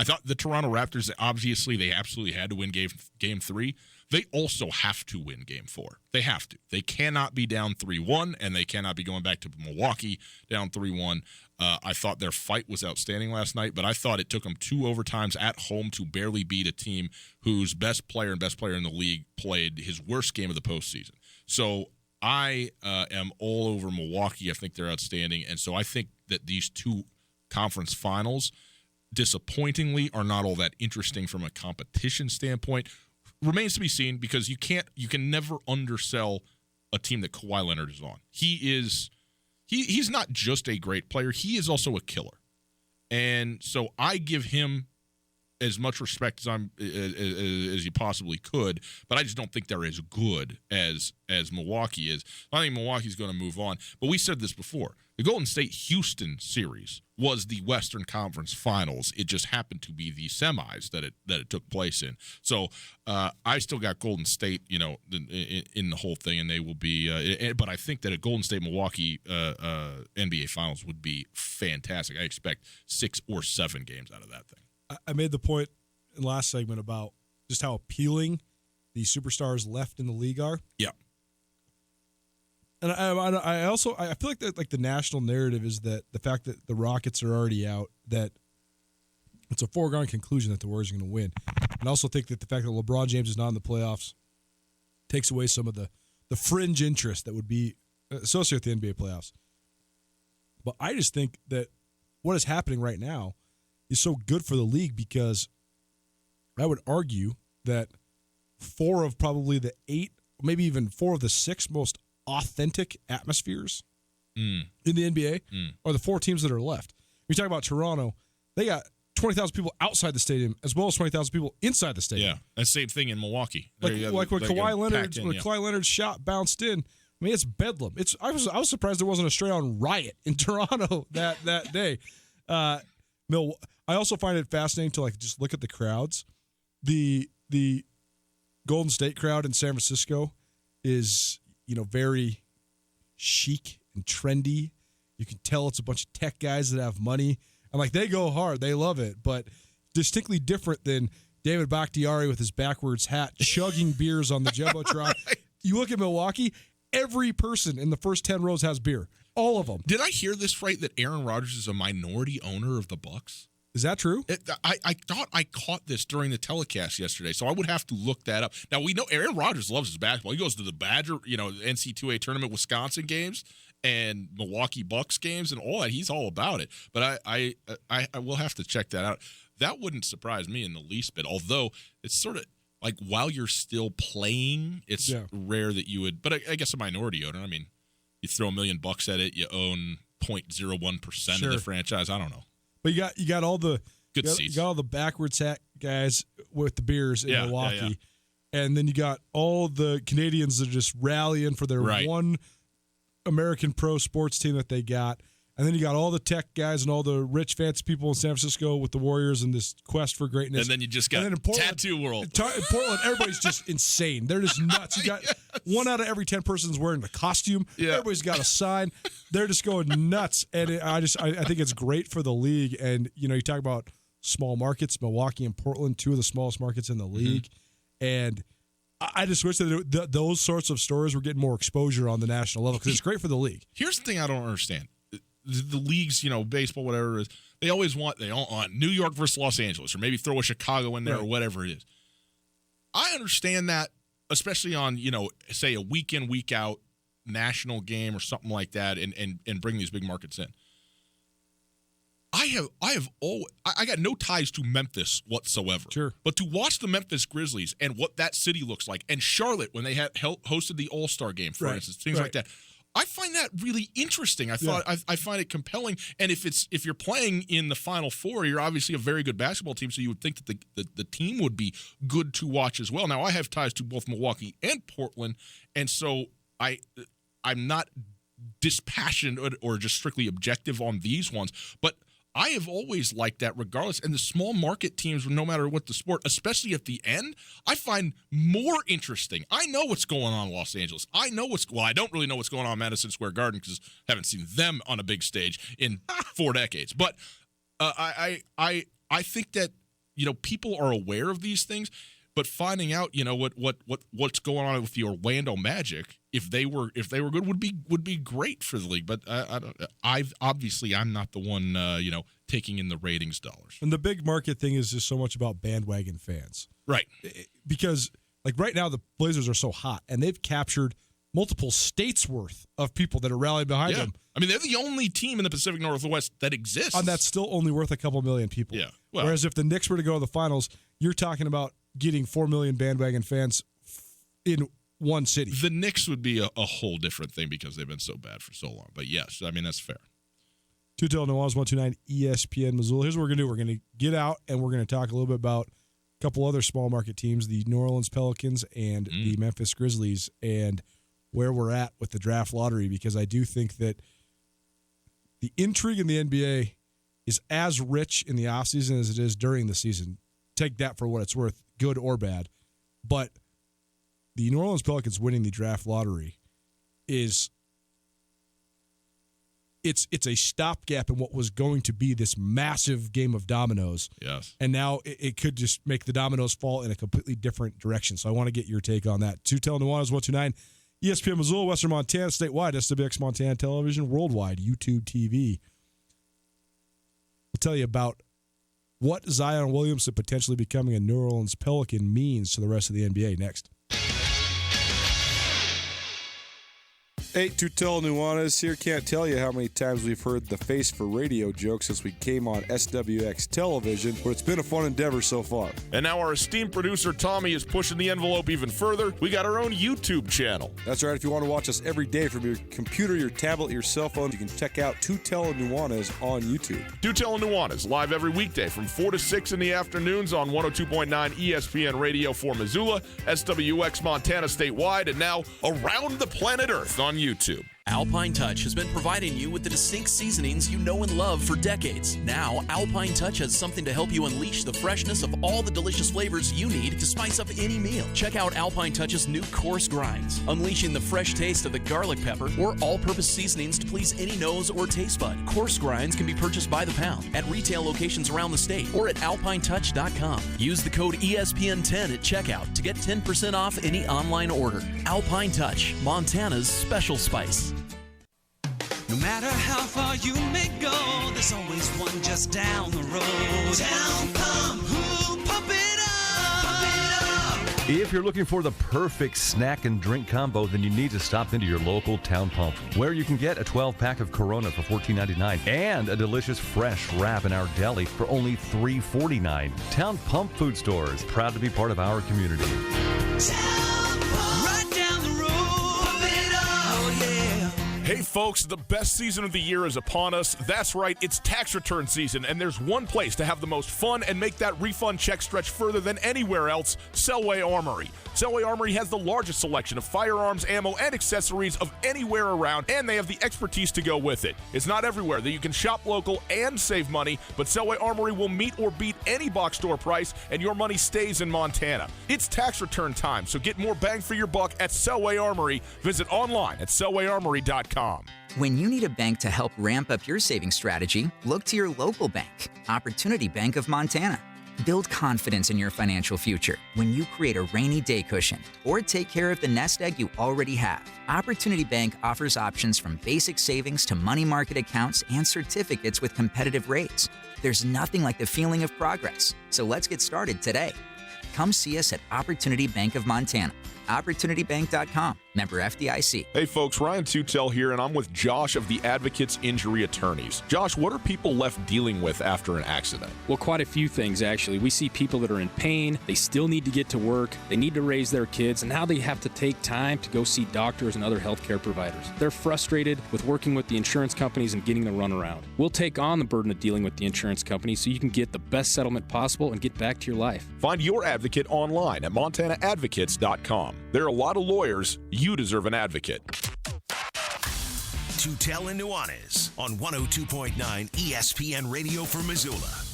thought the Toronto Raptors, obviously they absolutely had to win game 3. They also have to win game 4. They have to. They cannot be down 3-1, and they cannot be going back to Milwaukee down 3-1. I thought their fight was outstanding last night, but I thought it took them 2 overtimes at home to barely beat a team whose best player in the league played his worst game of the postseason. So I am all over Milwaukee. I think they're outstanding, and so I think that these 2 conference finals, disappointingly, are not all that interesting from a competition standpoint. Remains to be seen, because you can never undersell a team that Kawhi Leonard is on. He's not just a great player, he is also a killer. And so I give him as much respect as you possibly could, but I just don't think they're as good as Milwaukee is. I think Milwaukee's going to move on. But we said this before. The Golden State-Houston series was the Western Conference Finals. It just happened to be the semis that it took place in. So I still got Golden State, in the whole thing, and they will be. But I think that a Golden State-Milwaukee NBA Finals would be fantastic. I expect 6 or 7 games out of that thing. I made the point in the last segment about just how appealing the superstars left in the league are. Yeah. And I also feel like that, like, the national narrative is that the fact that the Rockets are already out, that it's a foregone conclusion that the Warriors are going to win. And I also think that the fact that LeBron James is not in the playoffs takes away some of the fringe interest that would be associated with the NBA playoffs. But I just think that what is happening right now is so good for the league, because I would argue that 4 of probably the 8, maybe even 4 of the 6 most authentic atmospheres in the NBA are the 4 teams that are left. You talk about Toronto, they got 20,000 people outside the stadium as well as 20,000 people inside the stadium. Yeah, that same thing in Milwaukee. Like when Kawhi Leonard's shot bounced in, I mean, it's bedlam. I was surprised there wasn't a straight-on riot in Toronto that day. I also find it fascinating to just look at the crowds. The Golden State crowd in San Francisco is very chic and trendy. You can tell it's a bunch of tech guys that have money, and they go hard, they love it, but distinctly different than David Bakhtiari with his backwards hat chugging beers on the Jumbotron. Right. You look at Milwaukee, every person in the first 10 rows has beer. All of them. Did I hear this right, that Aaron Rodgers is a minority owner of the Bucks? Is that true? I thought I caught this during the telecast yesterday, so I would have to look that up. Now, we know Aaron Rodgers loves his basketball. He goes to the Badger, NC2A tournament Wisconsin games and Milwaukee Bucks games and all that. He's all about it. But I will have to check that out. That wouldn't surprise me in the least bit, although it's sort of like while you're still playing, it's rare that you would. But I guess a minority owner, I mean, you throw $1 million at it, you own 0.01% of the franchise. I don't know. But you got all the seats. You got all the backwards hat guys with the beers in Milwaukee, and then you got all the Canadians that are just rallying for their one American pro sports team that they got. And then you got all the tech guys and all the rich, fancy people in San Francisco with the Warriors and this quest for greatness. And then you just got Tattoo World. In Portland, everybody's just insane. They're just nuts. You got 1 out of every 10 persons wearing a costume. Yeah. Everybody's got a sign. They're just going nuts. And I think it's great for the league. And, you talk about small markets, Milwaukee and Portland, 2 of the smallest markets in the league. And I just wish that those sorts of stories were getting more exposure on the national level because it's great for the league. Here's the thing I don't understand. The leagues, baseball, whatever it is, they all want New York versus Los Angeles, or maybe throw a Chicago in there or whatever it is. I understand that, especially on, say a week in, week out national game or something like that, and bring these big markets in. I got no ties to Memphis whatsoever. Sure. But to watch the Memphis Grizzlies and what that city looks like, and Charlotte when they had hosted the All-Star game, for instance, things like that. I find that really interesting. I find it compelling. And if you're playing in the Final Four, you're obviously a very good basketball team, so you would think that the team would be good to watch as well. Now, I have ties to both Milwaukee and Portland, and so I'm not dispassionate or just strictly objective on these ones, but I have always liked that regardless. And the small market teams, no matter what the sport, especially at the end, I find more interesting. I know what's going on in Los Angeles. I don't really know what's going on in Madison Square Garden because I haven't seen them on a big stage in 4 decades. But I think that, people are aware of these things. But finding out, what's going on with the Orlando Magic, if they were good, would be great for the league. But I'm not the one taking in the ratings dollars. And the big market thing is just so much about bandwagon fans, right? Because right now the Blazers are so hot, and they've captured multiple states worth of people that are rallying behind them. I mean, they're the only team in the Pacific Northwest that exists, and that's still only worth a couple million people. Yeah. Well, whereas if the Knicks were to go to the finals, you're talking about getting 4 million bandwagon fans in one city. The Knicks would be a whole different thing because they've been so bad for so long. But yes, I mean, that's fair. Tutel Nuanez, 129 ESPN Missoula. Here's what we're going to do. We're going to get out and we're going to talk a little bit about a couple other small market teams, the New Orleans Pelicans and the Memphis Grizzlies, and where we're at with the draft lottery, because I do think that the intrigue in the NBA is as rich in the offseason as it is during the season. Take that for what it's worth, good or bad. But the New Orleans Pelicans winning the draft lottery it's a stopgap in what was going to be this massive game of dominoes. Yes. And now it could just make the dominoes fall in a completely different direction. So I want to get your take on that. Tutel Nuanez, 129 ESPN Missoula, Western Montana, statewide, SWX Montana Television, worldwide, YouTube TV. We'll tell you about what Zion Williamson potentially becoming a New Orleans Pelican means to the rest of the NBA next. Hey, Tutel Nuanez here. Can't tell you how many times we've heard the face for radio joke since we came on SWX Television, but it's been a fun endeavor so far. And now our esteemed producer Tommy is pushing the envelope even further. We got our own YouTube channel. That's right. If you want to watch us every day from your computer, your tablet, your cell phone, you can check out Tutel Nuanez on YouTube. Tutel Nuanez, live every weekday from 4 to 6 in the afternoons on 102.9 ESPN Radio for Missoula, SWX Montana statewide, and now around the planet Earth on YouTube. Alpine Touch has been providing you with the distinct seasonings you know and love for decades. Now, Alpine Touch has something to help you unleash the freshness of all the delicious flavors you need to spice up any meal. Check out Alpine Touch's new coarse grinds, unleashing the fresh taste of the garlic pepper or all-purpose seasonings to please any nose or taste bud. Coarse grinds can be purchased by the pound at retail locations around the state or at alpinetouch.com. Use the code ESPN10 at checkout to get 10% off any online order. Alpine Touch, Montana's special spice. No matter how far you may go, there's always one just down the road. Town Pump, pump it up, pump it up. If you're looking for the perfect snack and drink combo, then you need to stop into your local Town Pump, where you can get a 12-pack of Corona for $14.99 and a delicious fresh wrap in our deli for only $3.49. Town Pump Food Stores, proud to be part of our community. Town Pump, right down the road, pump it up, oh yeah. Hey folks, the best season of the year is upon us. That's right, it's tax return season, and there's one place to have the most fun and make that refund check stretch further than anywhere else, Selway Armory. Selway Armory has the largest selection of firearms, ammo, and accessories of anywhere around, and they have the expertise to go with it. It's not everywhere that you can shop local and save money, but Selway Armory will meet or beat any box store price, and your money stays in Montana. It's tax return time, so get more bang for your buck at Selway Armory. Visit online at selwayarmory.com. When you need a bank to help ramp up your savings strategy, look to your local bank, Opportunity Bank of Montana. Build confidence in your financial future when you create a rainy day cushion or take care of the nest egg you already have. Opportunity Bank offers options from basic savings to money market accounts and certificates with competitive rates. There's nothing like the feeling of progress, so let's get started today. Come see us at Opportunity Bank of Montana. OpportunityBank.com. Member FDIC. Hey folks, Ryan Tutel here, and I'm with Josh of the Advocates Injury Attorneys. Josh, what are people left dealing with after an accident? Well, quite a few things, actually. We see people that are in pain. They still need to get to work. They need to raise their kids, and now they have to take time to go see doctors and other healthcare providers. They're frustrated with working with the insurance companies and getting the runaround. We'll take on the burden of dealing with the insurance companies so you can get the best settlement possible and get back to your life. Find your advocate online at montanaadvocates.com. There are a lot of lawyers. You deserve an advocate. Tutel and Nuanez on 102.9 ESPN Radio for Missoula.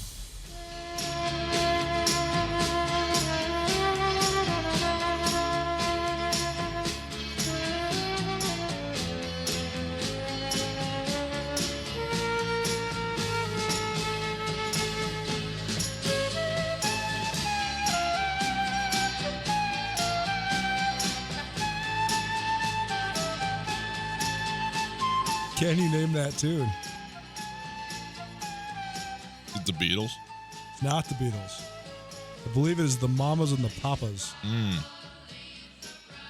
Can you name that tune? Is it the Beatles? It's not the Beatles. I believe it is the Mamas and the Papas.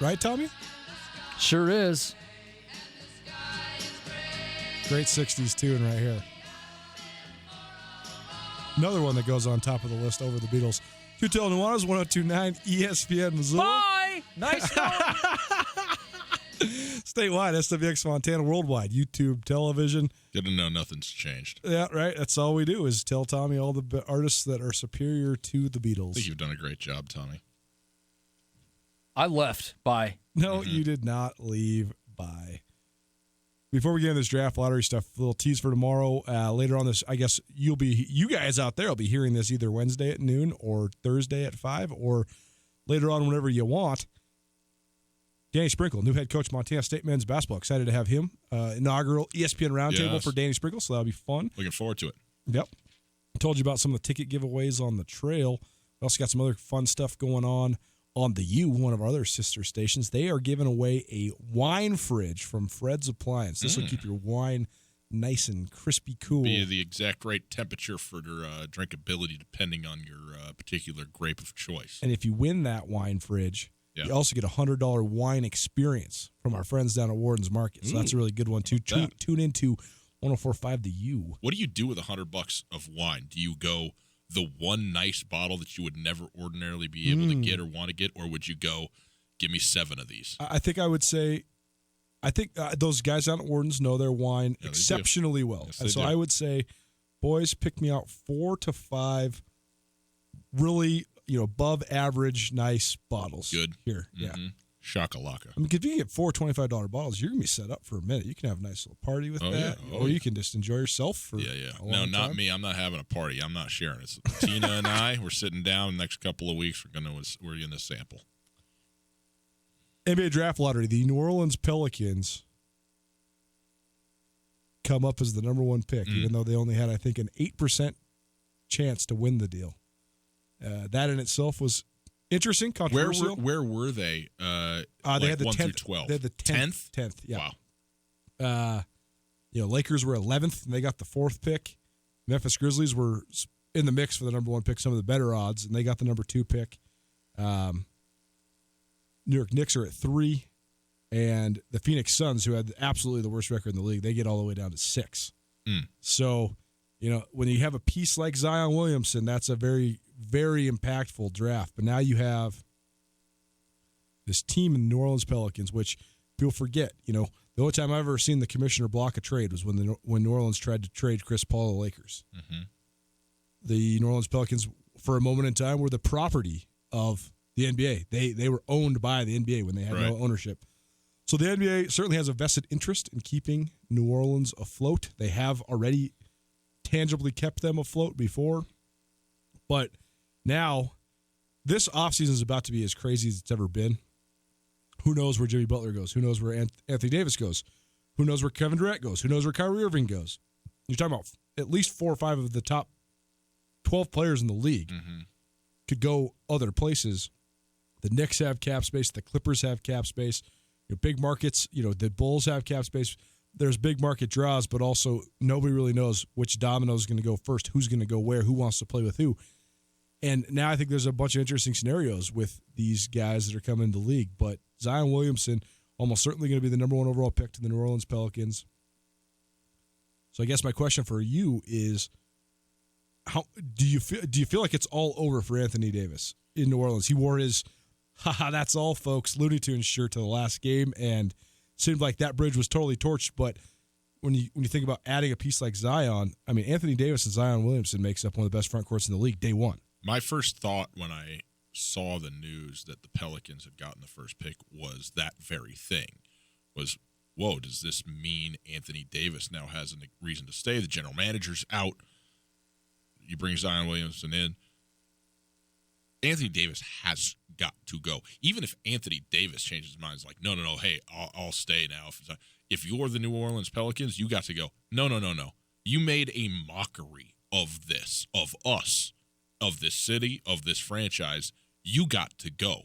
Right, Tommy? Sure is. Great 60s tune right here. Another one that goes on top of the list over the Beatles. Tutel Nuanez, 102.9 ESPN Missoula. Bye! Nice Statewide, SWX Montana, worldwide, YouTube, television. Good to know nothing's changed. Yeah, right. That's all we do is tell Tommy all the artists that are superior to the Beatles. I think you've done a great job, Tommy. I left. Bye. No, you did not leave. Bye. Before we get into this draft lottery stuff, a little tease for tomorrow. Later on this, I guess you guys out there will be hearing this either Wednesday at noon or Thursday at 5 or later on whenever you want. Danny Sprinkle, new head coach, Montana State men's basketball. Excited to have him. Inaugural ESPN roundtable for Danny Sprinkle, so that'll be fun. Looking forward to it. Yep. I told you about some of the ticket giveaways on the trail. We also got some other fun stuff going on the U, one of our other sister stations. They are giving away a wine fridge from Fred's Appliance. This will keep your wine nice and crispy cool. Be the exact right temperature for drinkability depending on your particular grape of choice. And if you win that wine fridge, you also get a $100 wine experience from our friends down at Warden's Market. So that's a really good one, too. Tune into 104.5 The U. What do you do with $100 of wine? Do you go the one nice bottle that you would never ordinarily be able to get or want to get, or would you go, give me 7 of these? I think I would say, those guys down at Warden's know their wine exceptionally well. Yes, and so do. I would say, boys, pick me out 4 to 5 really, above average nice bottles. Good. Here, yeah. Shakalaka. I mean, if you get 4 $25 bottles, you're going to be set up for a minute. You can have a nice little party with that. Or you can just enjoy yourself for a long not time. me. I'm not having a party. I'm not sharing it. Tina and I, we're sitting down the next couple of weeks. We're going to sample. NBA Draft Lottery. The New Orleans Pelicans come up as the number 1 pick, even though they only had, I think, an 8% chance to win the deal. That in itself was interesting, controversial. Where were they? They had the 1 10th, through 12. They had the 10th. 10th, yeah. Wow. Lakers were 11th, and they got the 4th pick. Memphis Grizzlies were in the mix for the number 1 pick, some of the better odds, and they got the number 2 pick. New York Knicks are at 3, and the Phoenix Suns, who had absolutely the worst record in the league, they get all the way down to 6. So, when you have a piece like Zion Williamson, that's a very, very impactful draft. But now you have this team in New Orleans Pelicans, which people forget, The only time I've ever seen the commissioner block a trade was when New Orleans tried to trade Chris Paul to the Lakers. Mm-hmm. The New Orleans Pelicans, for a moment in time, were the property of the NBA. They were owned by the NBA when they had no ownership. So the NBA certainly has a vested interest in keeping New Orleans afloat. They have already tangibly kept them afloat before. But now, this offseason is about to be as crazy as it's ever been. Who knows where Jimmy Butler goes? Who knows where Anthony Davis goes? Who knows where Kevin Durant goes? Who knows where Kyrie Irving goes? You're talking about at least 4 or 5 of the top 12 players in the league could go other places. The Knicks have cap space. The Clippers have cap space. Big markets, the Bulls have cap space. There's big market draws, but also nobody really knows which domino is going to go first, who's going to go where, who wants to play with who. And now I think there's a bunch of interesting scenarios with these guys that are coming into the league. But Zion Williamson, almost certainly going to be the number 1 overall pick to the New Orleans Pelicans. So I guess my question for you is, how do you feel like it's all over for Anthony Davis in New Orleans? He wore his "haha, that's all, folks" Looney Tunes shirt to the last game, and seemed like that bridge was totally torched. But when you think about adding a piece like Zion, I mean, Anthony Davis and Zion Williamson makes up one of the best front courts in the league day one. My first thought when I saw the news that the Pelicans had gotten the first pick was that very thing. Was, whoa, does this mean Anthony Davis now has a reason to stay? The general manager's out. You bring Zion Williamson in. Anthony Davis has got to go. Even if Anthony Davis changes his mind, it's like, no, hey, I'll stay now. If you're the New Orleans Pelicans, you got to go. No. You made a mockery of this, of us, of this city, of this franchise. You got to go,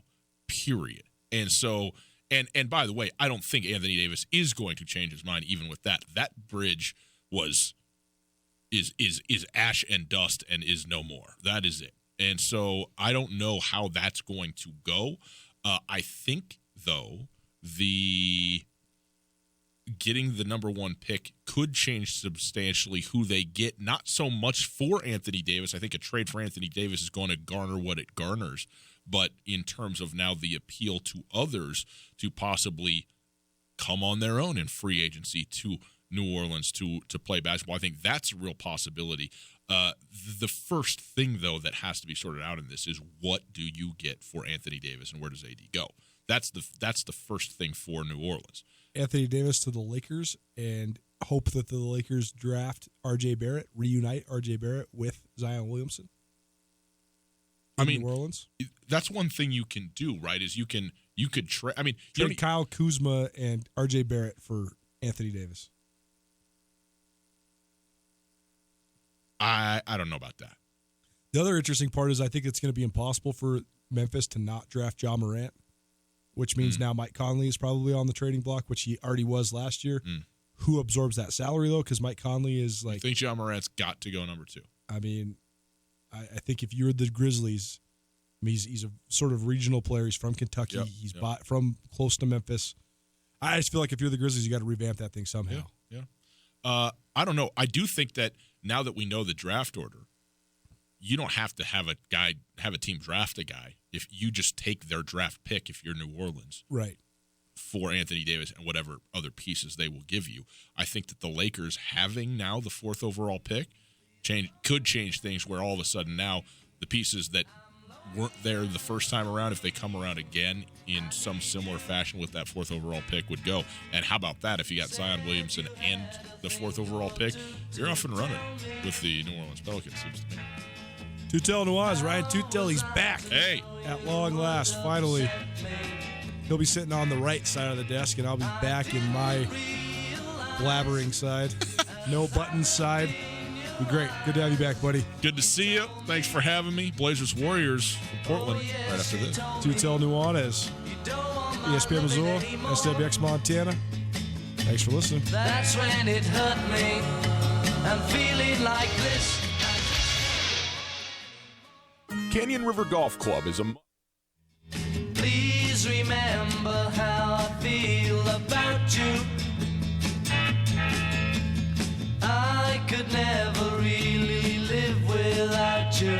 period. And so, and by the way, I don't think Anthony Davis is going to change his mind even with that. That bridge is ash and dust and is no more. That is it. And so I don't know how that's going to go. I think, though, getting the number 1 pick could change substantially who they get, not so much for Anthony Davis. I think a trade for Anthony Davis is going to garner what it garners. But in terms of now the appeal to others to possibly come on their own in free agency to New Orleans to play basketball, I think that's a real possibility. The first thing, though, that has to be sorted out in this is what do you get for Anthony Davis and where does AD go? That's the first thing for New Orleans. Anthony Davis to the Lakers and hope that the Lakers draft R.J. Barrett, reunite R.J. Barrett with Zion Williamson. New Orleans. That's one thing you can do, right? Is you could trade. I mean, trade Kyle Kuzma and R.J. Barrett for Anthony Davis. I don't know about that. The other interesting part is I think it's going to be impossible for Memphis to not draft Ja Morant, which means now Mike Conley is probably on the trading block, which he already was last year. Who absorbs that salary, though? Because Mike Conley is like... I think Ja Morant's got to go number 2. I mean, I think if you're the Grizzlies, I mean, he's a sort of regional player. He's from Kentucky. He's from close to Memphis. I just feel like if you're the Grizzlies, you got to revamp that thing somehow. Yeah. I don't know. I do think that now that we know the draft order, you don't have to have a team draft a guy if you just take their draft pick if you're New Orleans. Right. For Anthony Davis and whatever other pieces they will give you. I think that the Lakers having now the 4th overall pick could change things where all of a sudden now the pieces that weren't there the first time around, if they come around again in some similar fashion with that 4th overall pick, would go. And how about that? If you got Zion Williamson and the 4th overall pick, you're off and running with the New Orleans Pelicans, seems to me. Tutel Nuaz, Ryan Tutel, he's back. Hey. At long last, finally. He'll be sitting on the right side of the desk, and I'll be back in my blabbering side. No buttons side. Be great. Good to have you back, buddy. Good to see you. Thanks for having me. Blazers Warriors from Portland right after this. Tutel Nuanez, ESPN Missoula, SWX Montana. Thanks for listening. That's when it hurt me. I'm feeling like this. Canyon River Golf Club is a... Please remember how I feel about you. I could never really live without you.